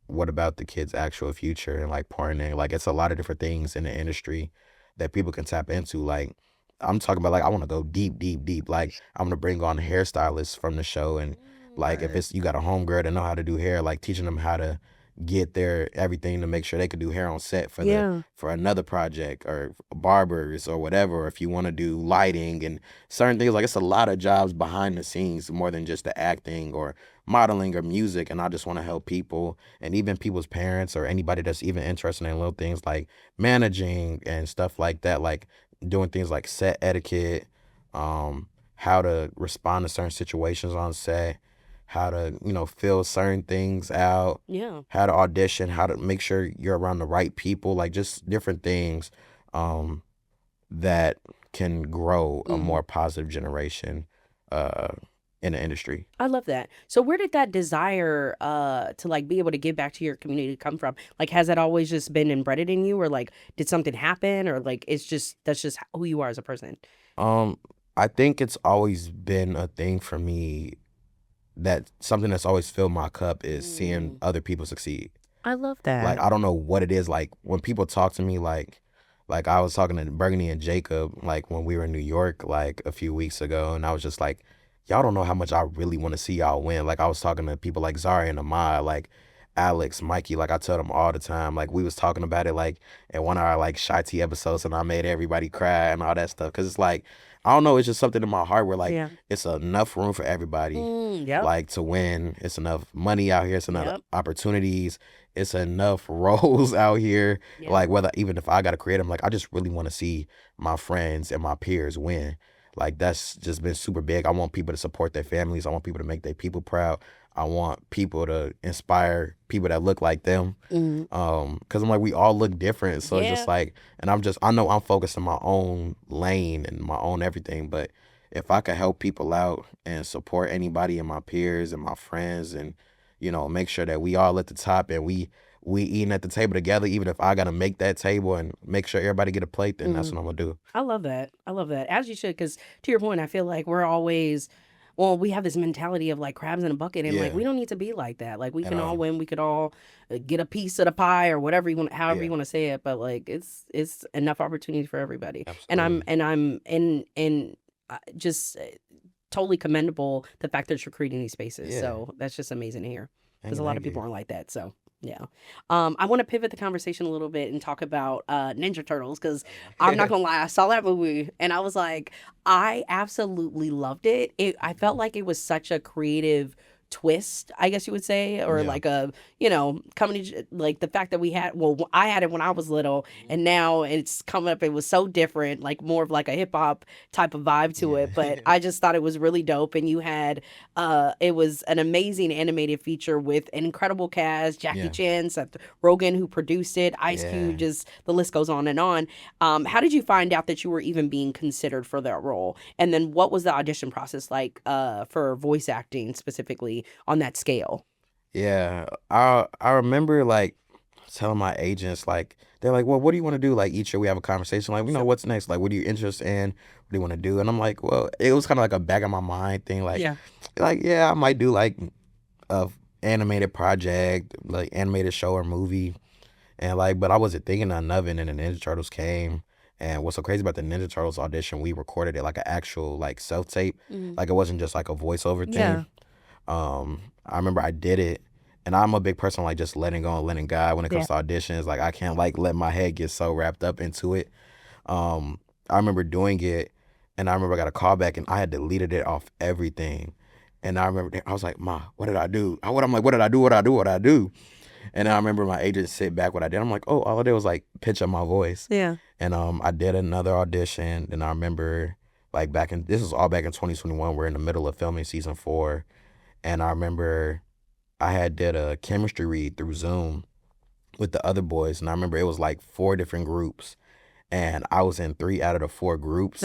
Speaker 1: what about the kid's actual future and like pouring in? Like it's a lot of different things in the industry that people can tap into. Like I'm talking about like I want to go deep, deep, deep. Like I'm gonna bring on hairstylists from the show, and like if it's you got a homegirl to know how to do hair, like teaching them how to get their everything to make sure they could do hair on set for another project, or barbers or whatever. Or if you want to do lighting and certain things, like it's a lot of jobs behind the scenes more than just the acting or modeling or music. And I just want to help people, and even people's parents or anybody that's even interested in little things like managing and stuff like that, like doing things like set etiquette, how to respond to certain situations on set, how to, fill certain things out, how to audition, how to make sure you're around the right people, like just different things that can grow a more positive generation in the industry.
Speaker 2: I love that. So where did that desire to like be able to give back to your community come from? Like, has that always just been embedded in you, or like did something happen, or like that's just who you are as a person?
Speaker 1: I think it's always been a thing for me, that something that's always filled my cup is seeing other people succeed.
Speaker 2: I love that.
Speaker 1: Like I don't know what it is, like when people talk to me, like I was talking to Burgundy and Jacob like when we were in New York like a few weeks ago, and I was just like, y'all don't know how much I really want to see y'all win. Like I was talking to people like Zari and Amaya, like Alex, Mikey, like I tell them all the time. Like we was talking about it like in one of our like Shy T episodes, and I made everybody cry and all that stuff. Cause it's like, I don't know, it's just something in my heart where like it's enough room for everybody like to win. It's enough money out here, it's enough opportunities, it's enough roles out here. Like whether even if I gotta create them, like I just really want to see my friends and my peers win. Like that's just been super big. I want people to support their families. I want people to make their people proud. I want people to inspire people that look like them. Cause I'm like, we all look different. So it's just like, and I know I'm focused on my own lane and my own everything. But if I could help people out and support anybody and my peers and my friends, and, make sure that we all at the top and we eating at the table together, even if I gotta make that table and make sure everybody get a plate, then that's what I'm gonna do.
Speaker 2: I love that. I love that. As you should, because to your point, I feel like we're always, well, we have this mentality of like crabs in a bucket, and like we don't need to be like that. Like we can all win, we could all get a piece of the pie or whatever you want, however you want to say it. But like it's enough opportunity for everybody.
Speaker 1: Absolutely.
Speaker 2: And I'm just totally commendable the fact that you're creating these spaces. So that's just amazing to hear, because a lot of people aren't like that. So. Yeah. I want to pivot the conversation a little bit and talk about Ninja Turtles, because I'm not going to lie, I saw that movie and I was like, I absolutely loved it. I felt like it was such a creative twist, I guess you would say, or like a, coming like the fact that I had it when I was little, and now it's coming up. It was so different, like more of like a hip hop type of vibe to it. But I just thought it was really dope. And you had, it was an amazing animated feature with an incredible cast, Jackie Chan, Seth Rogen, who produced it, Ice Cube, just the list goes on and on. How did you find out that you were even being considered for that role? And then what was the audition process like for voice acting specifically on that scale?
Speaker 1: Yeah, I remember like telling my agents, like they're like, well, what do you want to do? Like each year we have a conversation, like, what's next? Like, what are you interested in? What do you want to do? And I'm like, well, it was kind of like a back of my mind thing, like, I might do like a animated project, like animated show or movie. And like, but I wasn't thinking nothing of it, and the Ninja Turtles came. And what's so crazy about the Ninja Turtles audition, we recorded it like an actual like self tape. Like it wasn't just like a voiceover thing. I remember I did it, and I'm a big person like just letting go and letting God when it comes to auditions. Like I can't like let my head get so wrapped up into it. I remember doing it, and I remember I got a call back, and I had deleted it off everything. And I remember I was like, Ma, what did I do? I'm like, what did I do? What did I do? What did I do? And then I remember my agent sit back what I did. I'm like, oh, all I did was like pitch up my voice.
Speaker 3: Yeah.
Speaker 1: And I did another audition. And I remember like this was all back in 2021. We're in the middle of filming season 4. And I remember I had did a chemistry read through Zoom with the other boys. And I remember it was like 4 different groups. And I was in 3 out of the 4 groups.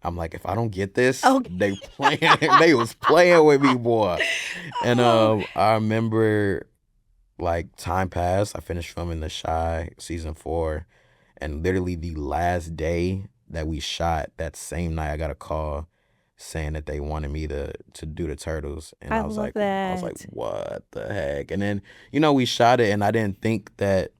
Speaker 1: I'm like, if I don't get this, they playing. They was playing with me, boy. And I remember, like, time passed. I finished filming The Shy season 4, and literally the last day that we shot, that same night, I got a call saying that they wanted me to do the Turtles, and I was like, what the heck? And then we shot it, and I didn't think that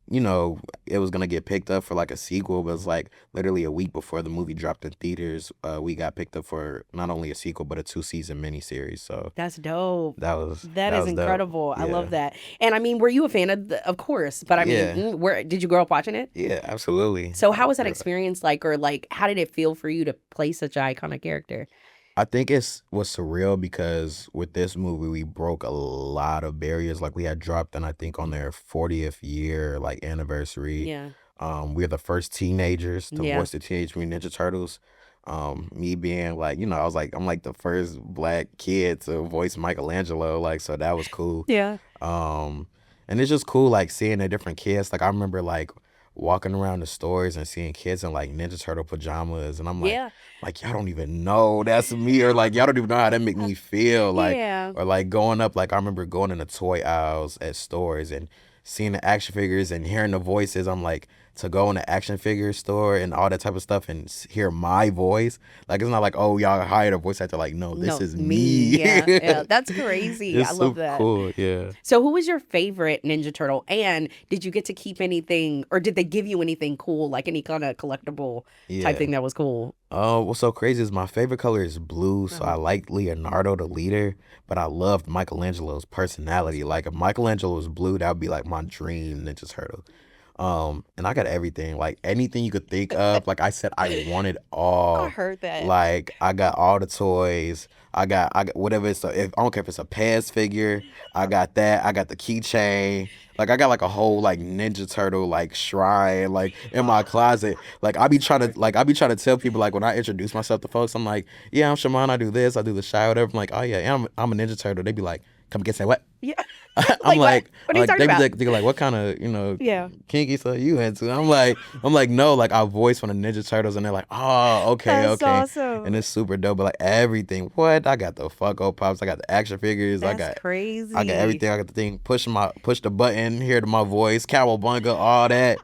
Speaker 1: it was gonna get picked up for like a sequel, but it's like literally a week before the movie dropped in theaters, we got picked up for not only a sequel but a 2-season miniseries. So
Speaker 3: that's dope.
Speaker 1: That
Speaker 3: is incredible.
Speaker 1: Yeah.
Speaker 3: I love that. And I mean, were you a fan of course? But I mean, where did you grow up watching it?
Speaker 1: Yeah, absolutely.
Speaker 3: So how was that experience like, or like, how did it feel for you to play such an iconic character?
Speaker 1: I think it was surreal because with this movie, we broke a lot of barriers. Like we had dropped, and I think on their 40th year like anniversary.
Speaker 3: Yeah.
Speaker 1: We're the first teenagers to voice the Teenage Mutant Ninja Turtles. Me being like, I'm like the first black kid to voice Michelangelo. Like, so that was cool.
Speaker 3: Yeah.
Speaker 1: And it's just cool like seeing the different kids. Like I remember like walking around the stores and seeing kids in like Ninja Turtle pajamas, and I'm like, like y'all don't even know that's me, or like y'all don't even know how that make me feel, like, or like going up, like I remember going in the toy aisles at stores and seeing the action figures and hearing the voices. I'm like, to go in the action figure store and all that type of stuff and hear my voice, like it's not like, oh, y'all hired a voice actor, like no, this is me.
Speaker 3: Yeah, that's crazy. I love that.
Speaker 1: Cool. Yeah.
Speaker 3: So who was your favorite Ninja Turtle, and did you get to keep anything, or did they give you anything cool, like any kind of collectible type thing that was cool?
Speaker 1: What's so crazy is my favorite color is blue, so I like Leonardo the leader, but I loved Michelangelo's personality. Like if Michelangelo was blue, that would be like my dream Ninja Turtle. And I got everything, like anything you could think of. Like I said, I wanted all.
Speaker 3: I heard that.
Speaker 1: Like I got all the toys. I got whatever it's. I don't care if it's a Pez figure. I got that. I got the keychain. Like I got like a whole like Ninja Turtle like shrine like in my closet. Like I be trying to tell people, like when I introduce myself to folks, I'm like, yeah, I'm Shamon. I do this. I do the Shy, whatever. I'm like, oh yeah, I'm a Ninja Turtle. They be like, come get say what?
Speaker 3: Yeah.
Speaker 1: I'm like,
Speaker 3: what are you talking about?
Speaker 1: They're like, what kind of, kinky stuff you into? I'm like, no, like I voice one of the Ninja Turtles, and they're like, oh, okay,
Speaker 3: That's awesome.
Speaker 1: and it's super dope. But like everything, what? I got the Funko Pops, I got the action figures,
Speaker 3: That's crazy.
Speaker 1: I got everything. I got the thing, push the button, hear my voice, cowabunga, all that.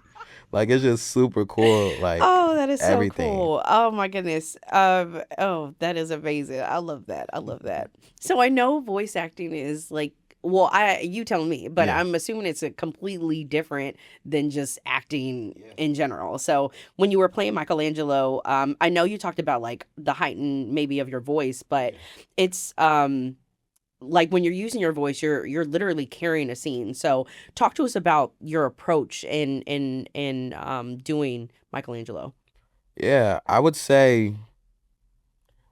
Speaker 1: Like it's just super cool. Like
Speaker 3: that is
Speaker 1: everything.
Speaker 3: So cool. Oh my goodness. That is amazing. I love that. So I know voice acting is like, well, you tell me, but I'm assuming it's a completely different than just acting in general. So when you were playing Michelangelo, I know you talked about like the heighten maybe of your voice, but it's like when you're using your voice, you're literally carrying a scene. So talk to us about your approach in doing Michelangelo.
Speaker 1: Yeah, I would say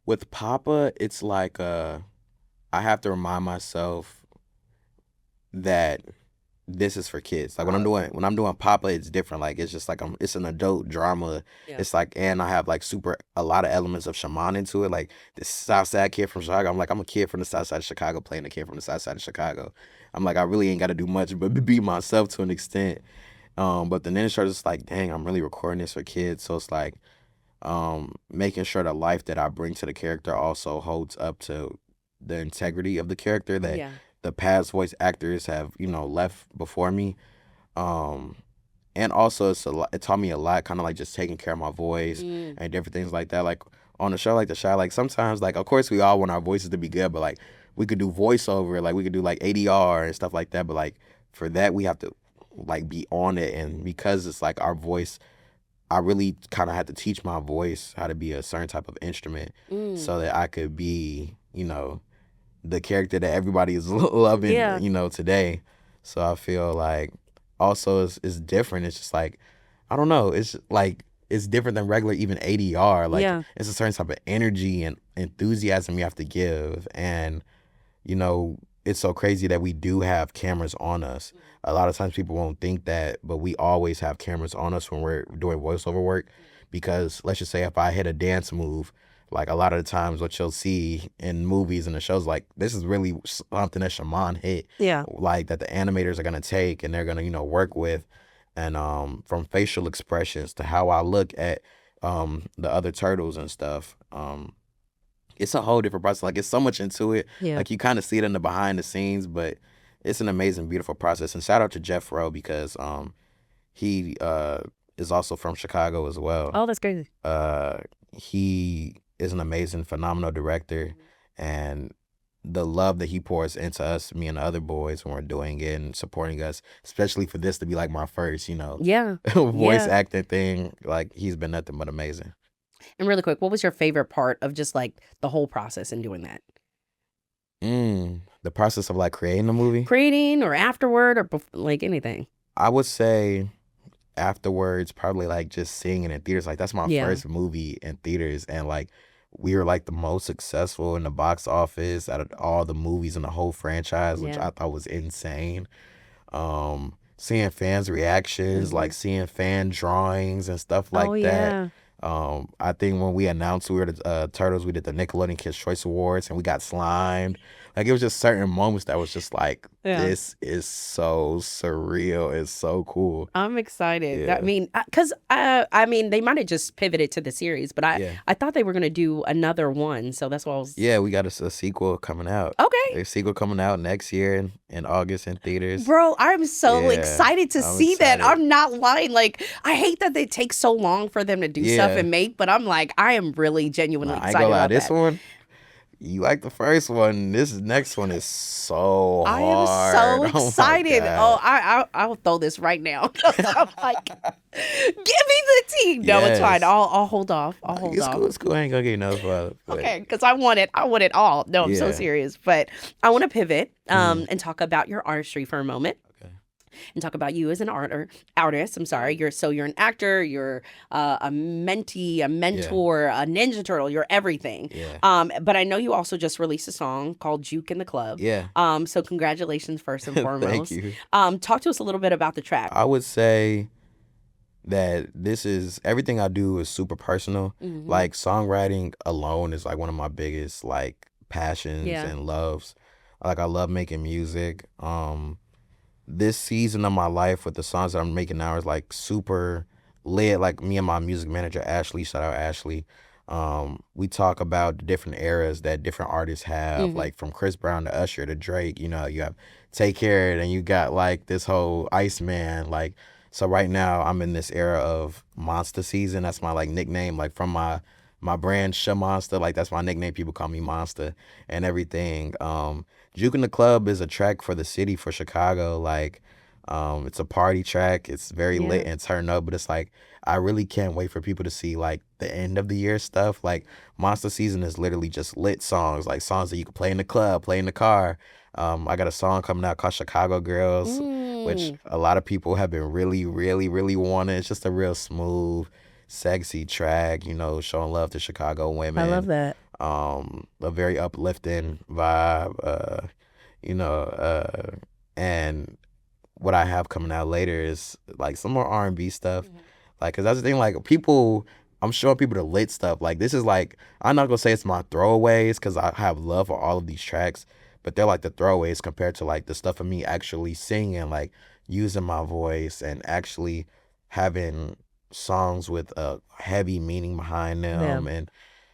Speaker 1: with Papa, it's like I have to remind myself that this is for kids. Like when I'm doing Papa, it's different. Like it's just like it's an adult drama.
Speaker 3: Yeah.
Speaker 1: It's like, and I have like a lot of elements of Shamon into it. Like this Southside kid from Chicago. I'm a kid from the South Side of Chicago playing a kid from the South Side of Chicago. I'm like, I really ain't got to do much but be myself to an extent. But the Ninja Turtles is like, dang, I'm really recording this for kids. So it's like making sure the life that I bring to the character also holds up to the integrity of the character that the past voice actors have, left before me. And also it taught me a lot, kind of like just taking care of my voice and different things like that. Like on a show like The Shy, like sometimes, like of course we all want our voices to be good, but like we could do voiceover, like we could do like ADR and stuff like that. But like for that we have to like be on it, and because it's like our voice, I really kind of had to teach my voice how to be a certain type of instrument so that I could be, the character that everybody is loving,
Speaker 3: Yeah.
Speaker 1: Today. So I feel like also it's different. It's just like, I don't know. It's like, it's different than regular even ADR. Like,
Speaker 3: Yeah.
Speaker 1: it's a certain type of energy and enthusiasm you have to give. And, it's so crazy that we do have cameras on us. A lot of times people won't think that, but we always have cameras on us when we're doing voiceover work. Because let's just say if I hit a dance move, like a lot of the times what you'll see in movies and the shows, like this is really something that Shamon hit.
Speaker 3: Yeah.
Speaker 1: Like that the animators are gonna take and they're gonna, work with. And from facial expressions to how I look at the other turtles and stuff. It's a whole different process. Like it's so much into it.
Speaker 3: Yeah.
Speaker 1: Like you kind of see it in the behind the scenes, but it's an amazing, beautiful process. And shout out to Jeff Rowe because he is also from Chicago as well.
Speaker 3: Oh, that's crazy.
Speaker 1: He is an amazing, phenomenal director, and the love that he pours into us, me and the other boys, when we're doing it and supporting us, especially for this to be like my first,
Speaker 3: Yeah.
Speaker 1: voice acting thing. Like he's been nothing but amazing.
Speaker 3: And really quick, what was your favorite part of just like the whole process in doing that?
Speaker 1: The process of like creating a movie?
Speaker 3: Creating or afterward or like anything?
Speaker 1: I would say afterwards, probably like just seeing it in theaters. Like that's my first movie in theaters, and like we were like the most successful in the box office out of all the movies in the whole franchise, which I thought was insane. Seeing fans' reactions, like seeing fan drawings and stuff like that. I think when we announced we were the Turtles, we did the Nickelodeon Kids' Choice Awards, and we got slimed. Like it was just certain moments that was just like, this is so surreal. It's so cool.
Speaker 3: I'm excited.
Speaker 1: Yeah.
Speaker 3: I mean, because they might have just pivoted to the series, but I thought they were gonna do another one, so that's why I was.
Speaker 1: Yeah, we got a sequel coming out.
Speaker 3: Okay.
Speaker 1: A sequel coming out next year in August in theaters.
Speaker 3: Bro, I'm so excited to see that. I'm not lying. Like, I hate that they take so long for them to do stuff and make, but I'm like, I am really genuinely excited
Speaker 1: I ain't gonna lie,
Speaker 3: about
Speaker 1: this
Speaker 3: that.
Speaker 1: one, you like the first one. This next one is so
Speaker 3: I
Speaker 1: hard.
Speaker 3: am so excited.
Speaker 1: God.
Speaker 3: I'll throw this right now. I'm like, give me the tea. No, it's fine. I'll hold off. I'll hold off.
Speaker 1: It's cool. I ain't gonna get no further.
Speaker 3: Okay, because I want it all. No, I'm so serious. But I want to pivot and talk about your artistry for a moment. And talk about you as an artist. I'm sorry. You're an actor. You're a mentee, a mentor, a Ninja Turtle. You're everything.
Speaker 1: Yeah.
Speaker 3: But I know you also just released a song called "Juke in the Club."
Speaker 1: Yeah.
Speaker 3: So congratulations first and foremost.
Speaker 1: Thank you.
Speaker 3: Talk to us a little bit about the track.
Speaker 1: I would say that this is everything I do is super personal. Like songwriting alone is like one of my biggest like passions and loves. Like I love making music. This season of my life with the songs that I'm making now is like super lit. Like me and my music manager Ashley, shout out Ashley. We talk about the different eras that different artists have, like from Chris Brown to Usher to Drake. You have Take Care, and you got like this whole Iceman. Like so, right now I'm in this era of Monsta season. That's my like nickname, like from my brand Shamonsta. Like that's my nickname. People call me Monsta and everything. Juke in the Club is a track for the city, for Chicago. Like, it's a party track. It's very lit and turn up, but it's like, I really can't wait for people to see like the end of the year stuff. Like Monster season is literally just lit songs, like songs that you can play in the club, play in the car. I got a song coming out called Chicago Girls, which a lot of people have been really, really, really wanting. It's just a real smooth, sexy track, showing love to Chicago women.
Speaker 3: I love that.
Speaker 1: A very uplifting vibe, and what I have coming out later is like some more R&B stuff. Like, cause that's the thing, like I'm showing people the lit stuff. Like this is like, I'm not gonna say it's my throwaways cause I have love for all of these tracks, but they're like the throwaways compared to like the stuff of me actually singing, like using my voice and actually having songs with a heavy meaning behind them and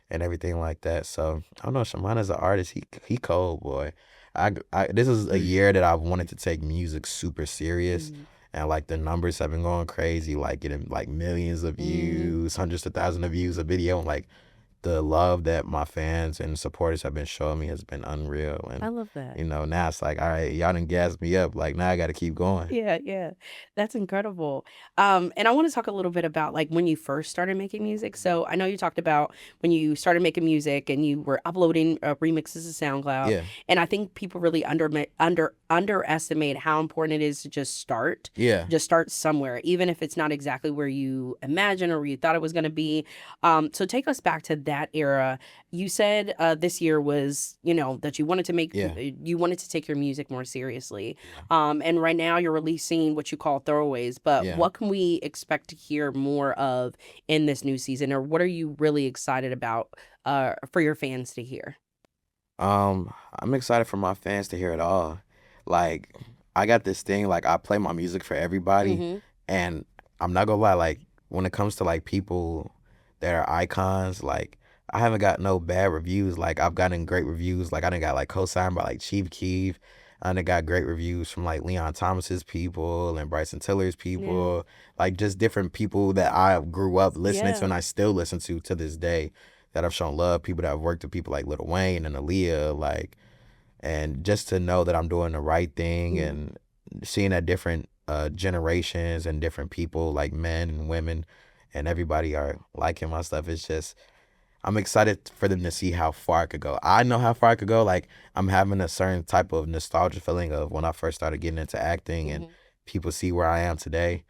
Speaker 1: everything like that. So I don't know, Shamon as an artist, he cold, boy. This is a year that I've wanted to take music super serious, and like the numbers have been going crazy, like getting like millions of views, hundreds of thousands of views a video, and like the love that my fans and supporters have been showing me has been unreal.
Speaker 3: I
Speaker 1: And,
Speaker 3: love that.
Speaker 1: now it's like, all right, y'all done gassed me up. Like, now I got to keep going.
Speaker 3: Yeah. That's incredible. And I want to talk a little bit about like when you first started making music. So I know you talked about when you started making music and you were uploading remixes to SoundCloud.
Speaker 1: Yeah.
Speaker 3: And I think people really underestimate how important it is to just start.
Speaker 1: Yeah.
Speaker 3: Just start somewhere, even if it's not exactly where you imagine or where you thought it was going to be. So take us back to that era. You said this year was, that you wanted to you wanted to take your music more seriously. And right now you're releasing what you call throwaways, but what can we expect to hear more of in this new season, or what are you really excited about for your fans to hear?
Speaker 1: I'm excited for my fans to hear it all. Like, I got this thing, like, I play my music for everybody, and I'm not gonna lie, like, when it comes to, like, people that are icons, like, I haven't got no bad reviews. Like, I've gotten great reviews. Like, I done got, like, co-signed by, like, Chief Keef. I done got great reviews from, like, Leon Thomas's people and Bryson Tiller's people. Like, just different people that I grew up listening to and I still listen to this day, that I've shown love. People that I've worked with, people like Lil Wayne and Aaliyah, like, and just to know that I'm doing the right thing and seeing that different generations and different people, like men and women, and everybody are liking my stuff. It's just, I'm excited for them to see how far I could go. I know how far I could go. Like, I'm having a certain type of nostalgia feeling of when I first started getting into acting and people see where I am today.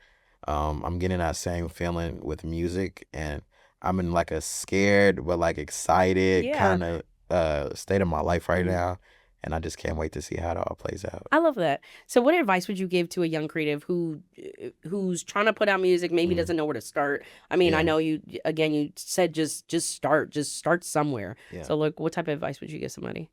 Speaker 1: I'm getting that same feeling with music, and I'm in like a scared but like excited kind of state of my life right now. And I just can't wait to see how it all plays out.
Speaker 3: I love that. So what advice would you give to a young creative who's trying to put out music, maybe doesn't know where to start? I mean, I know you said just start somewhere. So like, what type of advice would you give somebody?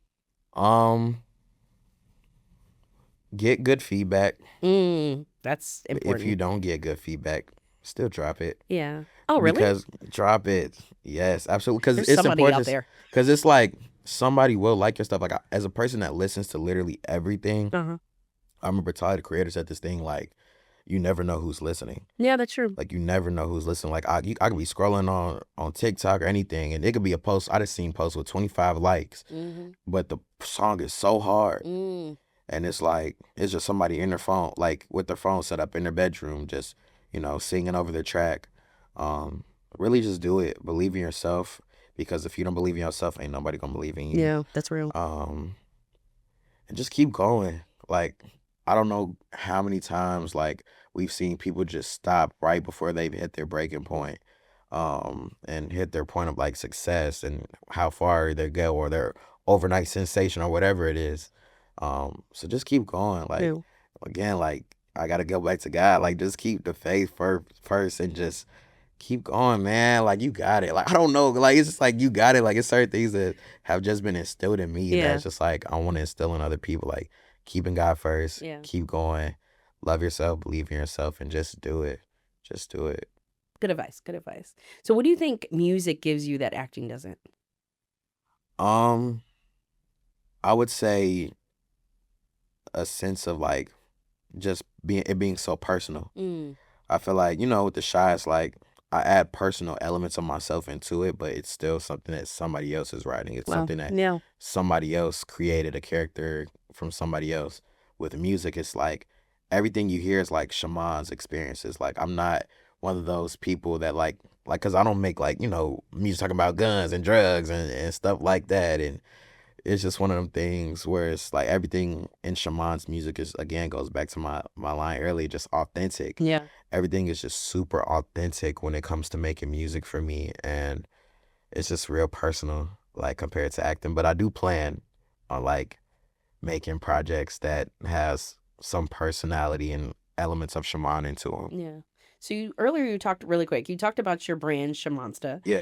Speaker 1: Get good feedback.
Speaker 3: That's important.
Speaker 1: If you don't get good feedback, still drop it.
Speaker 3: Yeah. Oh, really?
Speaker 1: Because drop it. Yes, absolutely. Because
Speaker 3: There's
Speaker 1: it's
Speaker 3: somebody
Speaker 1: important.
Speaker 3: out there.
Speaker 1: Because it's like, somebody will like your stuff. Like, as a person that listens to literally everything, I remember Tyler, the creator, said this thing like, you never know who's listening.
Speaker 3: Yeah, that's true.
Speaker 1: Like, you never know who's listening. Like, I could be scrolling on TikTok or anything, and it could be a post. I just seen posts with 25 likes, but the song is so hard. And it's like, it's just somebody in their phone, like with their phone set up in their bedroom, just, singing over their track. Really just do it. Believe in yourself. Because if you don't believe in yourself, ain't nobody gonna believe in you.
Speaker 3: Yeah, that's real.
Speaker 1: And just keep going. Like, I don't know how many times, like, we've seen people just stop right before they've hit their breaking point, and hit their point of, like, success and how far they go, or their overnight sensation, or whatever it is. So just keep going. Like, again, like, I gotta go back to God. Like, just keep the faith first and just keep going, man. Like, you got it. Like, I don't know. Like, it's just like, you got it. Like, it's certain things that have just been instilled in me. That's just like, I want to instill in other people. Like, keeping God first. Keep going. Love yourself. Believe in yourself. And just do it. Just do it.
Speaker 3: Good advice. Good advice. So what do you think music gives you that acting doesn't?
Speaker 1: I would say a sense of, like, just being so personal. I feel like, with the Shy, it's like, I add personal elements of myself into it, but it's still something that somebody else is writing. It's something that somebody else created, a character from somebody else. With music, it's like, everything you hear is like Shamon's experiences. Like, I'm not one of those people that like, because I don't make, like, music talking about guns and drugs and stuff like that. And it's just one of them things where it's like, everything in Shamon's music is, again, goes back to my line earlier, just authentic.
Speaker 3: Yeah.
Speaker 1: Everything is just super authentic when it comes to making music for me, and it's just real personal, like, compared to acting. But I do plan on, like, making projects that has some personality and elements of Shamon into them.
Speaker 3: Yeah. So earlier you talked really quick. You talked about your brand Shamonsta.
Speaker 1: Yeah.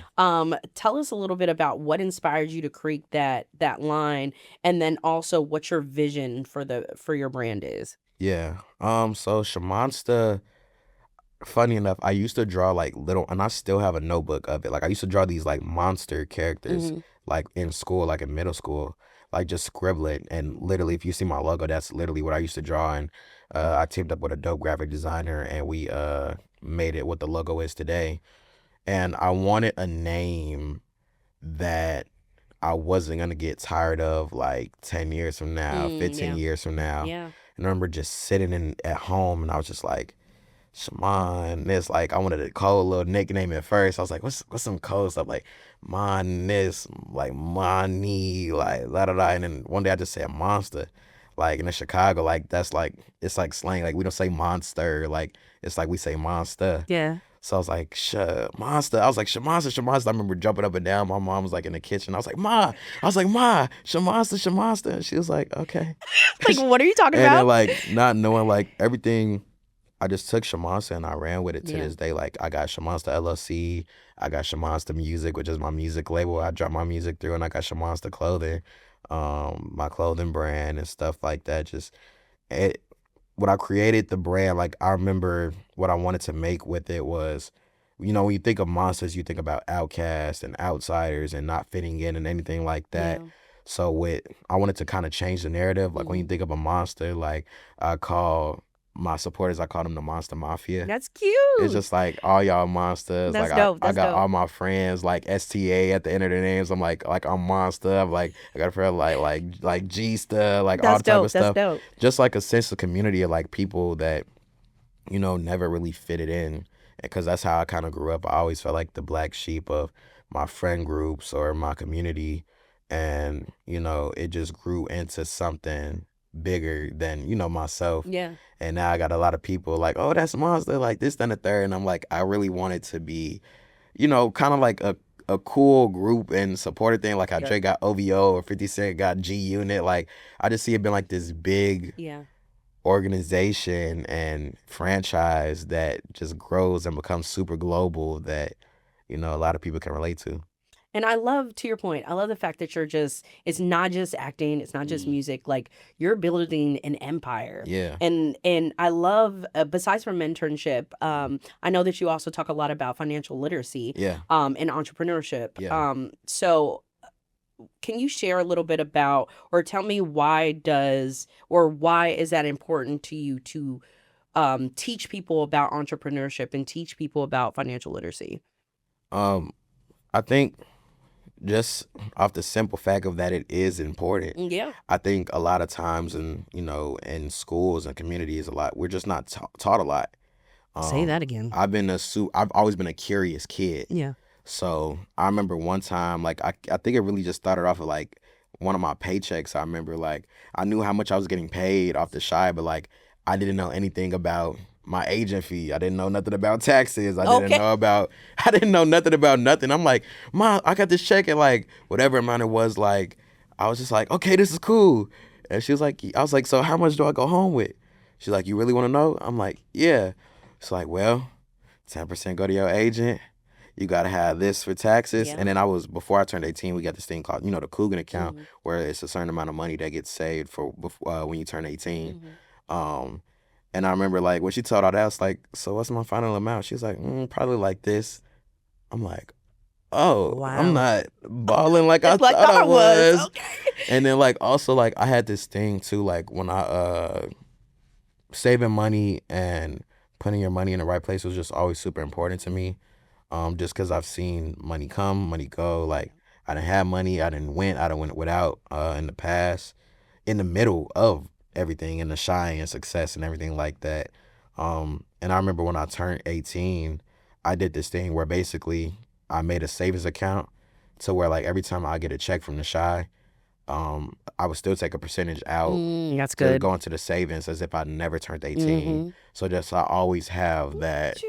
Speaker 3: Tell us a little bit about what inspired you to create that line, and then also what your vision for your brand is.
Speaker 1: Yeah. So Shamonsta, funny enough, I used to draw like little, and I still have a notebook of it. Like, I used to draw these like monster characters, like in school, like in middle school, like just scribble it. And literally, if you see my logo, that's literally what I used to draw. And I teamed up with a dope graphic designer, and we made it what the logo is today. And I wanted a name that I wasn't gonna get tired of like 10 years from now, 15
Speaker 3: Yeah.
Speaker 1: years from now.
Speaker 3: Yeah.
Speaker 1: And I remember just sitting at home and I was just like, Shamon, this, like, I wanted a cold little nickname at first. I was like, what's some cold stuff? Like, Mon this, like, Money, like, la da da. And then one day I just said Monsta. Like, in Chicago, like, that's like, it's like slang. Like, we don't say monster. Like, it's like we say Monsta.
Speaker 3: Yeah.
Speaker 1: So I was like, Monsta. I was like, Shamonsta. I remember jumping up and down. My mom was like in the kitchen. I was like, Ma. I was like, Ma, Shamonsta. And she was like, okay.
Speaker 3: Like, what are you talking
Speaker 1: And
Speaker 3: about?
Speaker 1: then, like, not knowing, like, everything, I just took Shamonsta and I ran with it to this day. Like, I got Shamonsta LLC. I got Shamonsta Music, which is my music label. I drop my music through, and I got Shamonsta Clothing, my clothing brand and stuff like that. Just, when I created the brand, like, I remember what I wanted to make with it was, when you think of monsters, you think about outcasts and outsiders and not fitting in and anything like that.
Speaker 3: Yeah.
Speaker 1: So I wanted to kind of change the narrative. Like, when you think of a monster, like, I call them the Monster Mafia.
Speaker 3: That's cute.
Speaker 1: It's just like all y'all monsters.
Speaker 3: That's
Speaker 1: like
Speaker 3: dope.
Speaker 1: I
Speaker 3: That's
Speaker 1: got
Speaker 3: dope.
Speaker 1: all my friends like STA at the end of their names. I'm like I'm Monster. I'm like, I got a friend like G-Sta, like all the type of stuff.
Speaker 3: That's dope.
Speaker 1: Just like a sense of community of like people that never really fitted in, because that's how I kind of grew up. I always felt like the black sheep of my friend groups or my community, and it just grew into something bigger than myself.
Speaker 3: Yeah.
Speaker 1: And now I got a lot of people like, oh, that's Monster, like this, then the third. And I'm like, I really wanted to be, kind of like a cool group and supported thing. Like how Drake got OVO or 50 Cent got G Unit. Like, I just see it being like this big organization and franchise that just grows and becomes super global that, a lot of people can relate to.
Speaker 3: And I love, to your point, I love the fact that it's not just acting, it's not just music, like you're building an empire.
Speaker 1: Yeah.
Speaker 3: And I love, besides from mentorship, I know that you also talk a lot about financial literacy.
Speaker 1: Yeah.
Speaker 3: And entrepreneurship.
Speaker 1: Yeah.
Speaker 3: So can you share a little bit about, or tell me why is that important to you to teach people about entrepreneurship and teach people about financial literacy?
Speaker 1: I think just off the simple fact of that it is important.
Speaker 3: Yeah.
Speaker 1: I think a lot of times in schools and communities, we're just not taught a lot.
Speaker 3: Say that again.
Speaker 1: I've always been a curious kid.
Speaker 3: Yeah.
Speaker 1: So I remember one time, like, I think it really just started off with like one of my paychecks. I remember, like, I knew how much I was getting paid off the Shy, but like I didn't know anything about my agent fee. I didn't know nothing about taxes. I didn't know nothing about nothing. I'm like, Mom, I got this check at like whatever amount it was. Like, I was just like, okay, this is cool. And she was like, I was like, so how much do I go home with? She's like, you really want to know? I'm like, yeah. It's like, well, 10% go to your agent. You got to have this for taxes.
Speaker 3: Yeah.
Speaker 1: And then before I turned 18, we got this thing called, the Coogan account, where it's a certain amount of money that gets saved for when you turn 18. And I remember, like, when she told all that, I was like, so what's my final amount? She was like, probably like this. I'm like, oh, wow. I'm not balling like I thought I was.
Speaker 3: Okay.
Speaker 1: And then, like, also, like, I had this thing, too, like, when I, saving money and putting your money in the right place was just always super important to me. Just because I've seen money come, money go. Like, I didn't have money, I didn't went without in the past, in the middle of everything, and the shine and success and everything like that. And I remember when I turned 18, I did this thing where basically I made a savings account to where, like, every time I get a check from the Shy, I would still take a percentage out
Speaker 3: that's
Speaker 1: to
Speaker 3: good.
Speaker 1: go into the savings as if I never turned 18. So just I always have that.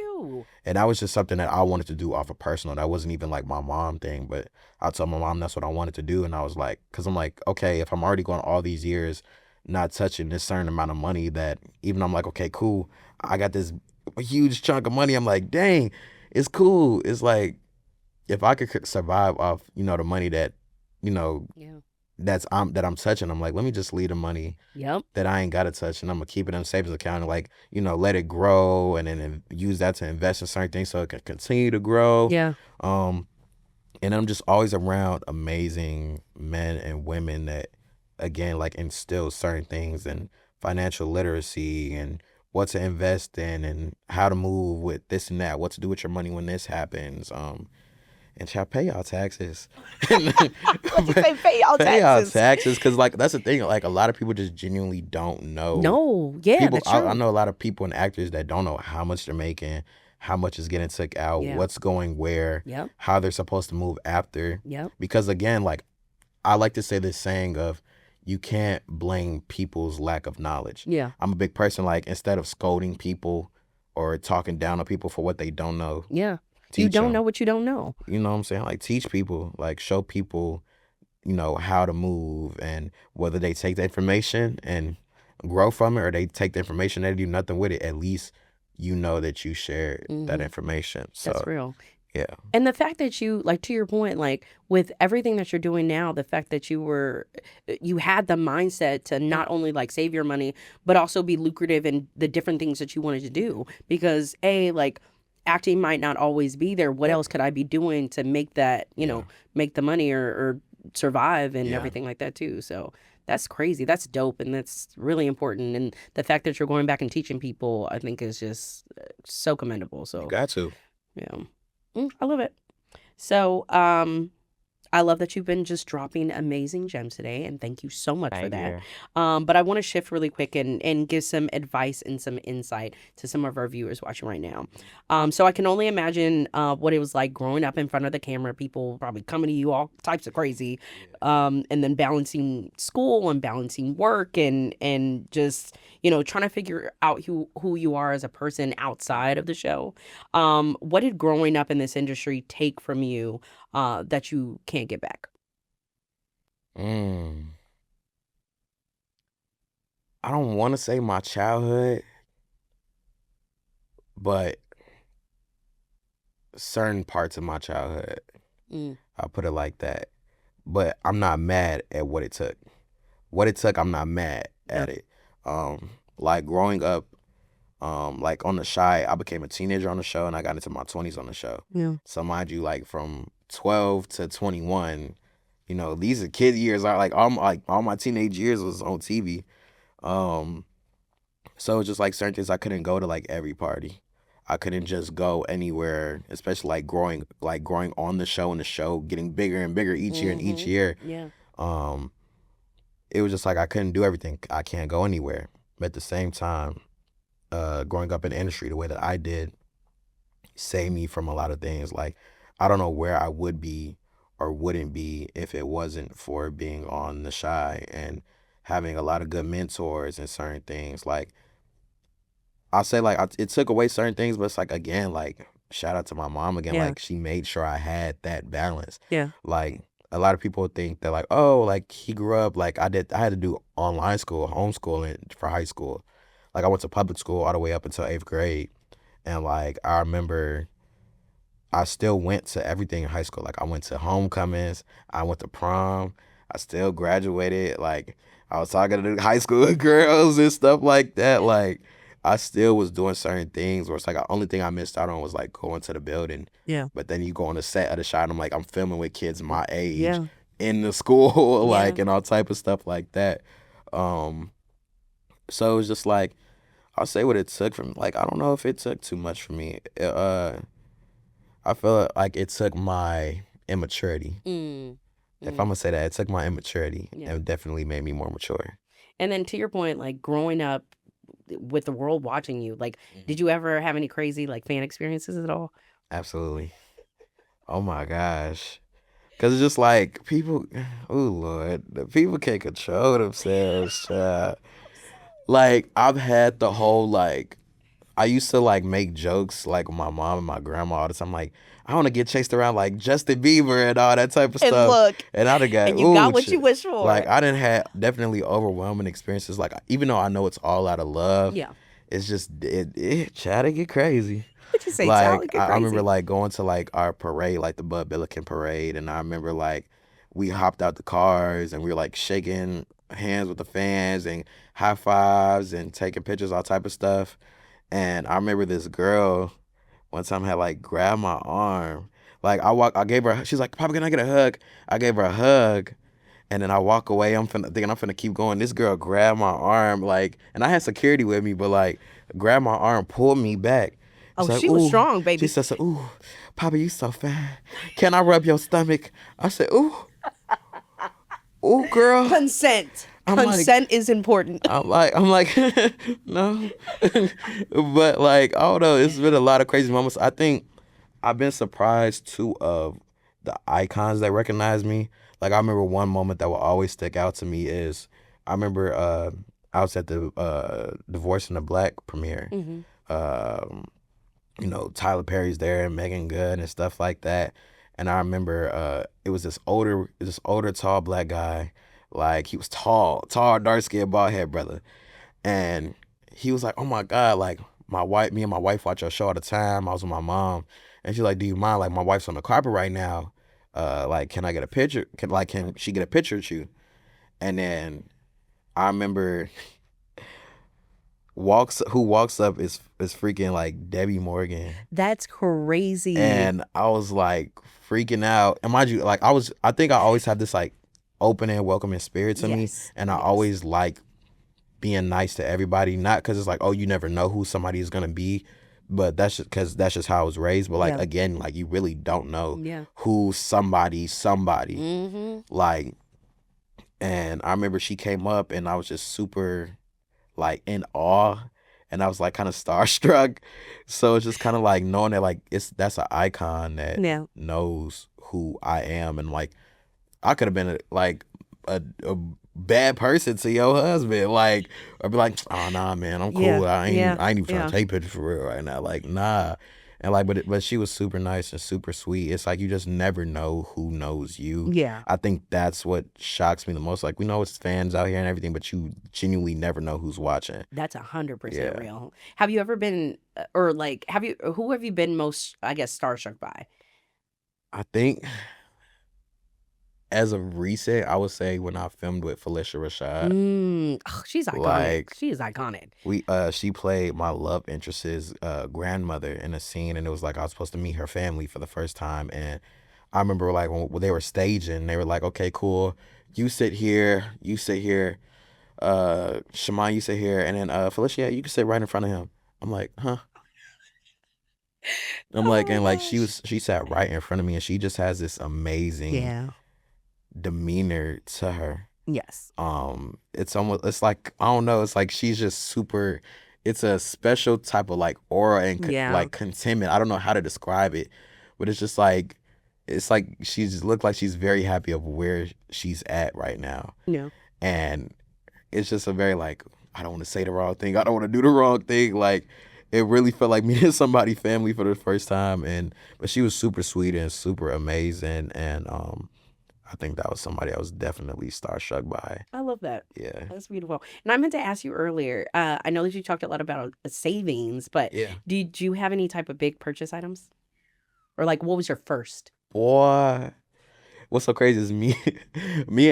Speaker 1: And that was just something that I wanted to do off of personal. That wasn't even like my mom thing, but I told my mom that's what I wanted to do. And I was like, because I'm like, okay, if I'm already going all these years not touching this certain amount of money, that even I'm like, okay, cool, I got this huge chunk of money. I'm like, dang, it's cool. It's like, if I could survive off, the money that, that I'm touching, I'm like, let me just leave the money that I ain't got to touch, and I'm gonna keep it in a savings account and, like, let it grow, and then use that to invest in certain things so it can continue to grow.
Speaker 3: Yeah.
Speaker 1: And I'm just always around amazing men and women that, again, like, instill certain things and financial literacy and what to invest in and how to move with this and that, what to do with your money when this happens. and child, pay y'all taxes.
Speaker 3: What you say, pay y'all
Speaker 1: Pay y'all
Speaker 3: taxes?
Speaker 1: taxes, because like that's the thing. Like a lot of people just genuinely don't know.
Speaker 3: No, yeah,
Speaker 1: People,
Speaker 3: that's true.
Speaker 1: I know a lot of people and actors that don't know how much they're making, how much is getting took out,
Speaker 3: Yeah.
Speaker 1: what's going where,
Speaker 3: Yep.
Speaker 1: how they're supposed to move after.
Speaker 3: Yep.
Speaker 1: Because again, like I like to say this saying of, you can't blame people's lack of knowledge.
Speaker 3: Yeah.
Speaker 1: I'm a big person, like instead of scolding people or talking down on people for what they don't know.
Speaker 3: Yeah. You
Speaker 1: teach
Speaker 3: don't
Speaker 1: them.
Speaker 3: know what you don't know.
Speaker 1: You know what I'm saying? Like teach people, like show people, you know, how to move, and whether they take the information and grow from it or they take the information and they do nothing with it, at least you know that you shared that information. So
Speaker 3: That's real.
Speaker 1: yeah.
Speaker 3: And the fact that you, like, to your point, like with everything that you're doing now, the fact that you had the mindset to not only like save your money, but also be lucrative in the different things that you wanted to do. Because like acting might not always be there. What else could I be doing to make that, you know, make the money or survive and everything like that too. So that's crazy. That's dope. And that's really important. And the fact that you're going back and teaching people, I think is just so commendable. So
Speaker 1: You got to.
Speaker 3: yeah. I love it. So, I love that you've been just dropping amazing gems today, and thank you so much for that. But I want to shift really quick and give some advice and some insight to some of our viewers watching right now. So I can only imagine what it was like growing up in front of the camera, people probably coming to you all types of crazy, and then balancing school and balancing work and just, you know, trying to figure out who you are as a person outside of the show. What did growing up in this industry take from you that you can't get back?
Speaker 1: I don't want to say my childhood, but certain parts of my childhood. I'll put it like that. But I'm not mad at what it took. What it took, I'm not mad at it. Like growing up, like on the Shy, I became a teenager on the show and I got into my 20s on the show.
Speaker 3: Yeah.
Speaker 1: So mind you, like from 12 to 21, you know, these are kid years. Are like all my teenage years was on TV. So it's just like certain things I couldn't go to like every party. I couldn't just go anywhere, especially like growing on the show and the show getting bigger and bigger each year and each year.
Speaker 3: Yeah.
Speaker 1: It was just like I couldn't do everything. I can't go anywhere. But at the same time, growing up in the industry the way that I did saved me from a lot of things. Like I don't know where I would be or wouldn't be if it wasn't for being on the Shy and having a lot of good mentors and certain things. Like I'll say like it took away certain things, but it's like, again, like shout out to my mom again.
Speaker 3: Yeah.
Speaker 1: Like she made sure I had that balance.
Speaker 3: Yeah.
Speaker 1: Like a lot of people think that like, oh, like he grew up like I had to do online school, homeschooling for high school. Like I went to public school all the way up until 8th grade. And like I remember I still went to everything in high school. Like I went to homecomings, I went to prom, I still graduated. Like I was talking to the high school girls and stuff like that. Like I still was doing certain things where it's like the only thing I missed out on was like going to the building.
Speaker 3: Yeah.
Speaker 1: But then you go on the set of the shot and I'm like, I'm filming with kids my age
Speaker 3: Yeah.
Speaker 1: in the school, like,
Speaker 3: Yeah.
Speaker 1: and all type of stuff like that. So it was just like, I'll say what it took from, like, I don't know if it took too much from me. I feel like it took my immaturity. If I'm gonna say that, it took my immaturity and definitely made me more mature.
Speaker 3: And then to your point, like growing up with the world watching you, like, did you ever have any crazy like fan experiences at all?
Speaker 1: Absolutely. Oh my gosh. Cause it's just like people, oh Lord, the people can't control themselves, child. Like I've had the whole like, I used to like make jokes like with my mom and my grandma all the time. Like I want to get chased around like Justin Bieber and all that type of
Speaker 3: And
Speaker 1: stuff.
Speaker 3: look,
Speaker 1: And I'd have got,
Speaker 3: and you got what
Speaker 1: shit.
Speaker 3: you wished for.
Speaker 1: Like I didn't have definitely overwhelming experiences. Like even though I know it's all out of love,
Speaker 3: Yeah.
Speaker 1: it's just it try to get crazy.
Speaker 3: What you say,
Speaker 1: Like
Speaker 3: child? Get
Speaker 1: I
Speaker 3: crazy.
Speaker 1: remember like going to like our parade, like the Bud Billiken parade, and I remember like we hopped out the cars and we were like shaking hands with the fans and high fives and taking pictures, all type of stuff. And I remember this girl one time had like grabbed my arm. Like I gave her, she's like, Papa, can I get a hug? I gave her a hug. And then I walk away. I'm finna keep going. This girl grabbed my arm, like, and I had security with me, but like grabbed my arm, pulled me back.
Speaker 3: Oh,
Speaker 1: She's like,
Speaker 3: she was
Speaker 1: ooh.
Speaker 3: strong,
Speaker 1: She
Speaker 3: baby.
Speaker 1: says, ooh, Papa, you so fat. Can I rub your stomach? I said, ooh, girl.
Speaker 3: Consent.
Speaker 1: I'm like,
Speaker 3: Consent is important.
Speaker 1: I'm like, no. But like, I don't know. It's been a lot of crazy moments. I think I've been surprised too of the icons that recognize me. Like I remember one moment that will always stick out to me is I remember I was at the Divorce in the Black premiere.
Speaker 3: Mm-hmm.
Speaker 1: Tyler Perry's there and Megan Good and stuff like that. And I remember it was this older tall black guy. Like he was tall, dark skinned, bald head brother. And he was like, oh my God, like me and my wife watch your show all the time. I was with my mom. And she's like, do you mind? Like my wife's on the carpet right now. Like, can I get a picture? Can she get a picture with you? And then I remember who walks up is freaking like Debbie Morgan.
Speaker 3: That's crazy.
Speaker 1: And I was like freaking out. And mind you, like I think I always have this like open and welcoming spirit to me. And I always like being nice to everybody, not because it's like, oh, you never know who somebody is gonna be, but that's just because that's just how I was raised. But like again, like you really don't know who somebody like. And I remember she came up and I was just super like in awe, and I was like kind of starstruck. So it's just kind of like knowing that like that's an icon that knows who I am, and like I could have been a bad person to your husband. Like I'd be like, oh nah man, I'm cool. I ain't even trying to take pictures for real right now. Like nah. And like but she was super nice and super sweet. It's like you just never know who knows you.
Speaker 3: Yeah.
Speaker 1: I think that's what shocks me the most. Like we know it's fans out here and everything, but you genuinely never know who's watching.
Speaker 3: That's 100% real. Have you ever been who have you been most, I guess, starstruck by?
Speaker 1: I think as of recent, I would say when I filmed with Phylicia Rashad.
Speaker 3: She's iconic.
Speaker 1: Like,
Speaker 3: she is iconic.
Speaker 1: She played my love interest's grandmother in a scene, and it was like I was supposed to meet her family for the first time. And I remember like when they were staging, they were like, okay, cool, you sit here, Shamon, you sit here, and then Phylicia, you can sit right in front of him. I'm like, huh? I'm like, and like she sat right in front of me, and she just has this amazing demeanor to her.
Speaker 3: Yes.
Speaker 1: It's like, I don't know, it's like she's just super, it's a special type of like aura and like contentment. I don't know how to describe it, but it's just like, it's like she just looked like she's very happy of where she's at right now.
Speaker 3: Yeah.
Speaker 1: And it's just a very like, I don't want to say the wrong thing, I don't want to do the wrong thing. Like it really felt like meeting somebody family for the first time. But she was super sweet and super amazing. And I think that was somebody I was definitely starstruck by.
Speaker 3: I love that.
Speaker 1: Yeah.
Speaker 3: That's beautiful. And I meant to ask you earlier, I know that you talked a lot about savings, but did you have any type of big purchase items? Or like, what was your first?
Speaker 1: Boy, what's so crazy is me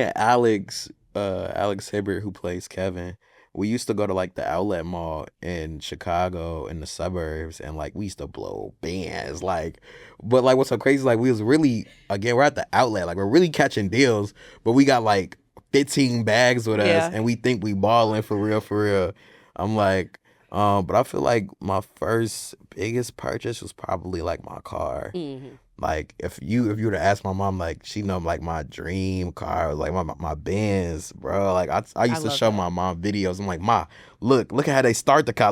Speaker 1: and Alex Hibbert, who plays Kevin, we used to go to like the outlet mall in Chicago in the suburbs, and like we used to blow bands. Like, but like what's so crazy is like we was really, again, we're at the outlet, like we're really catching deals, but we got like 15 bags with us, and we think we balling for real. I'm like, but I feel like my first biggest purchase was probably like my car.
Speaker 3: Mm-hmm.
Speaker 1: Like if you were to ask my mom, like she know like my dream car was like my Benz, bro. Like I used to show my mom videos. I'm like, Ma, look at how they start the car.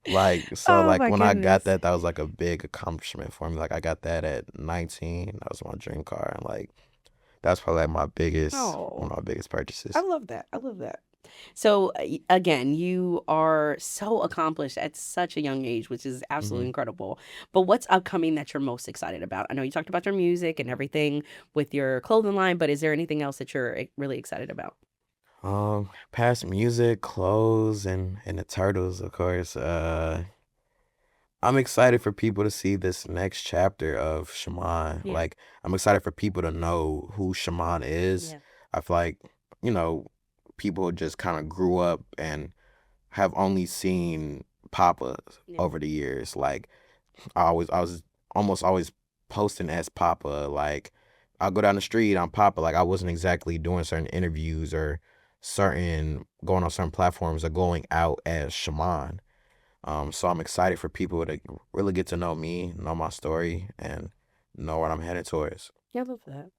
Speaker 1: Like so, like when I got that was like a big accomplishment for me. Like I got that at 19. That was my dream car, and like that's probably like one of my biggest purchases.
Speaker 3: I love that. So again, you are so accomplished at such a young age, which is absolutely incredible. But what's upcoming that you're most excited about? I know you talked about your music and everything with your clothing line, but is there anything else that you're really excited about?
Speaker 1: Past music, clothes, and the Turtles, of course. I'm excited for people to see this next chapter of Shamon.
Speaker 3: Yeah.
Speaker 1: Like I'm excited for people to know who Shamon is. I feel like, people just kind of grew up and have only seen Papa over the years. Like I was almost always posting as Papa. Like I'll go down the street, I'm Papa. Like I wasn't exactly doing certain interviews or going on certain platforms or going out as Shamon. So I'm excited for people to really get to know me, know my story, and know what I'm headed towards.
Speaker 2: Yeah, I love that.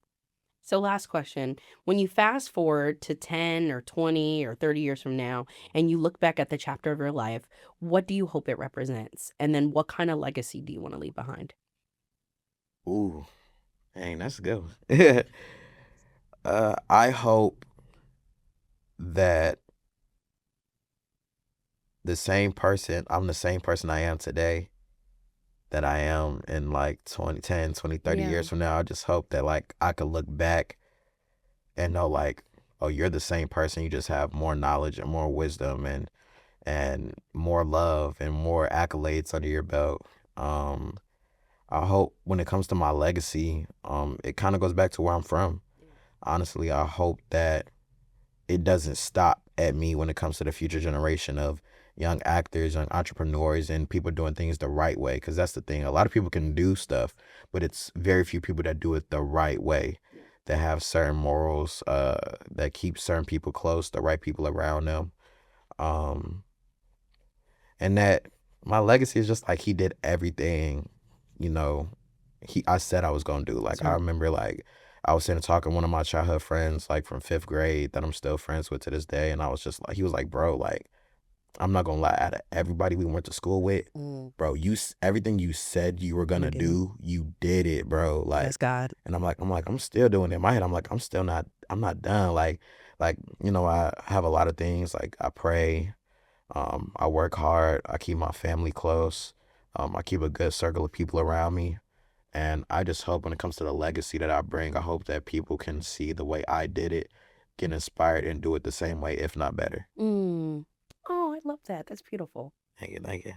Speaker 2: So last question, when you fast forward to 10 or 20 or 30 years from now, and you look back at the chapter of your life, what do you hope it represents? And then what kind of legacy do you want to leave behind?
Speaker 1: Ooh, dang, that's a good one. I hope that I'm the same person I am today that I am in like 20, 10, 20, 30
Speaker 2: Yeah.
Speaker 1: years from now. I just hope that like I could look back and know like, oh, you're the same person. You just have more knowledge and more wisdom and more love and more accolades under your belt. I hope when it comes to my legacy, it kind of goes back to where I'm from. Honestly, I hope that it doesn't stop at me when it comes to the future generation of young actors, young entrepreneurs, and people doing things the right way. Because that's the thing. A lot of people can do stuff, but it's very few people that do it the right way, that have certain morals, that keep certain people close, the right people around them. And that my legacy is just like he did everything, I said I was going to do. Like, I remember, like, I was sitting talking to one of my childhood friends, like, from 5th grade that I'm still friends with to this day. And I was just like, he was like, bro, like, I'm not going to lie, out of everybody we went to school with, bro, everything you said you were going to do, you did it, bro. Like,
Speaker 2: That's God.
Speaker 1: and I'm still doing it. In my head, I'm like, I'm not done. Like, I have a lot of things. Like, I pray, I work hard, I keep my family close, I keep a good circle of people around me. And I just hope when it comes to the legacy that I bring, I hope that people can see the way I did it, get inspired, and do it the same way, if not better.
Speaker 2: Oh, I love that. That's beautiful.
Speaker 1: Thank you.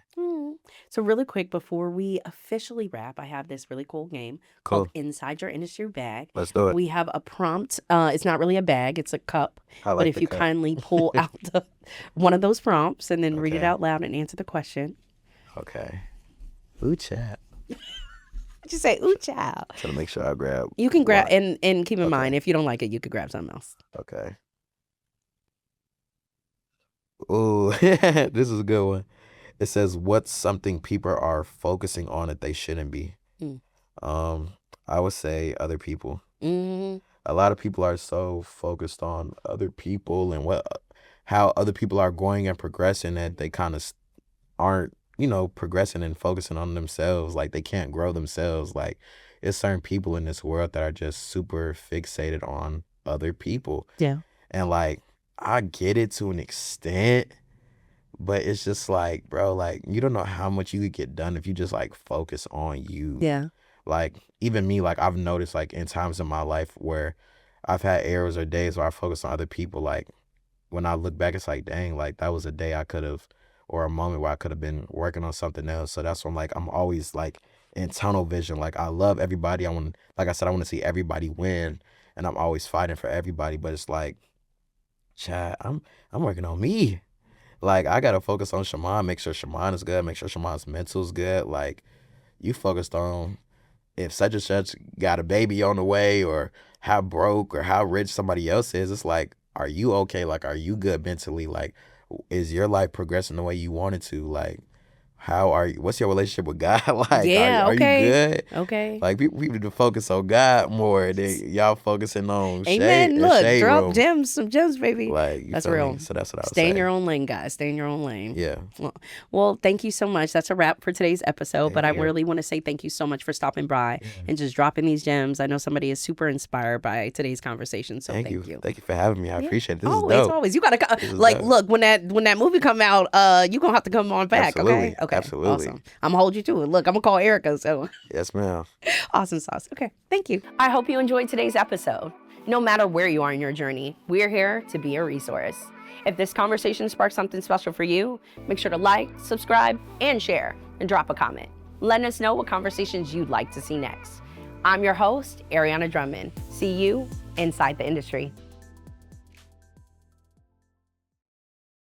Speaker 2: So really quick, before we officially wrap, I have this really cool game called Inside Your Industry Bag.
Speaker 1: Let's do it.
Speaker 2: We have a prompt. It's not really a bag, it's a cup. But if you kindly pull out one of those prompts and then read it out loud and answer the question.
Speaker 1: Okay. Ooh, chat.
Speaker 2: Just say, ooh, child.
Speaker 1: Trying to make sure I grab.
Speaker 2: You can grab, and keep in mind, if you don't like it, you could grab something else.
Speaker 1: Okay. Ooh, this is a good one. It says, what's something people are focusing on that they shouldn't be? I would say other people. A lot of people are so focused on other people and how other people are going and progressing that they kind of aren't, progressing and focusing on themselves. Like, they can't grow themselves. Like, there's certain people in this world that are just super fixated on other people.
Speaker 2: Yeah.
Speaker 1: And like, I get it to an extent, but it's just like, bro, like, you don't know how much you could get done if you just like focus on you.
Speaker 2: Yeah.
Speaker 1: Like, even me, like, I've noticed like in times in my life where I've had errors or days where I focus on other people. Like, when I look back, it's like, dang, like that was a day I could have, or a moment where I could have been working on something else. So that's when I'm like, I'm always like in tunnel vision. Like, I love everybody. Like I said, I want to see everybody win, and I'm always fighting for everybody. But it's like, Chad, I'm working on me. Like, I gotta focus on Shamon, make sure Shamon is good, make sure Shamon's mental is good. Like, you focused on if such and such got a baby on the way, or how broke or how rich somebody else is. It's like, are you okay? Like, are you good mentally? Like, is your life progressing the way you want it to? Like, how are you? What's your relationship with God like?
Speaker 2: Yeah,
Speaker 1: are you good?
Speaker 2: Okay.
Speaker 1: Like, people need to focus on God more than y'all focusing on
Speaker 2: Amen.
Speaker 1: shade.
Speaker 2: Look, drop
Speaker 1: room.
Speaker 2: some gems, baby.
Speaker 1: Like,
Speaker 2: that's
Speaker 1: feel
Speaker 2: real.
Speaker 1: me? So that's what I would
Speaker 2: Stay
Speaker 1: say.
Speaker 2: in your own lane, guys. Stay in your own lane.
Speaker 1: Yeah.
Speaker 2: Well, thank you so much. That's a wrap for today's episode. But I
Speaker 1: you.
Speaker 2: really want to say thank you so much for stopping by and just dropping these gems. I know somebody is super inspired by today's conversation. So thank you.
Speaker 1: Thank you for having me. I appreciate it. This is
Speaker 2: Always,
Speaker 1: dope.
Speaker 2: always. You gotta like
Speaker 1: dope.
Speaker 2: look when that movie come out. You gonna have to come on back.
Speaker 1: Absolutely.
Speaker 2: Okay.
Speaker 1: Absolutely.
Speaker 2: Awesome. I'm gonna hold you to it. Look, I'm gonna call Erica. So
Speaker 1: Yes, ma'am.
Speaker 2: awesome sauce. Okay. Thank you. I hope you enjoyed today's episode. No matter where you are in your journey, we're here to be a resource. If this conversation sparked something special for you, make sure to like, subscribe, and share, and drop a comment. Letting us know what conversations you'd like to see next. I'm your host, Ariana Drummond. See you inside the industry.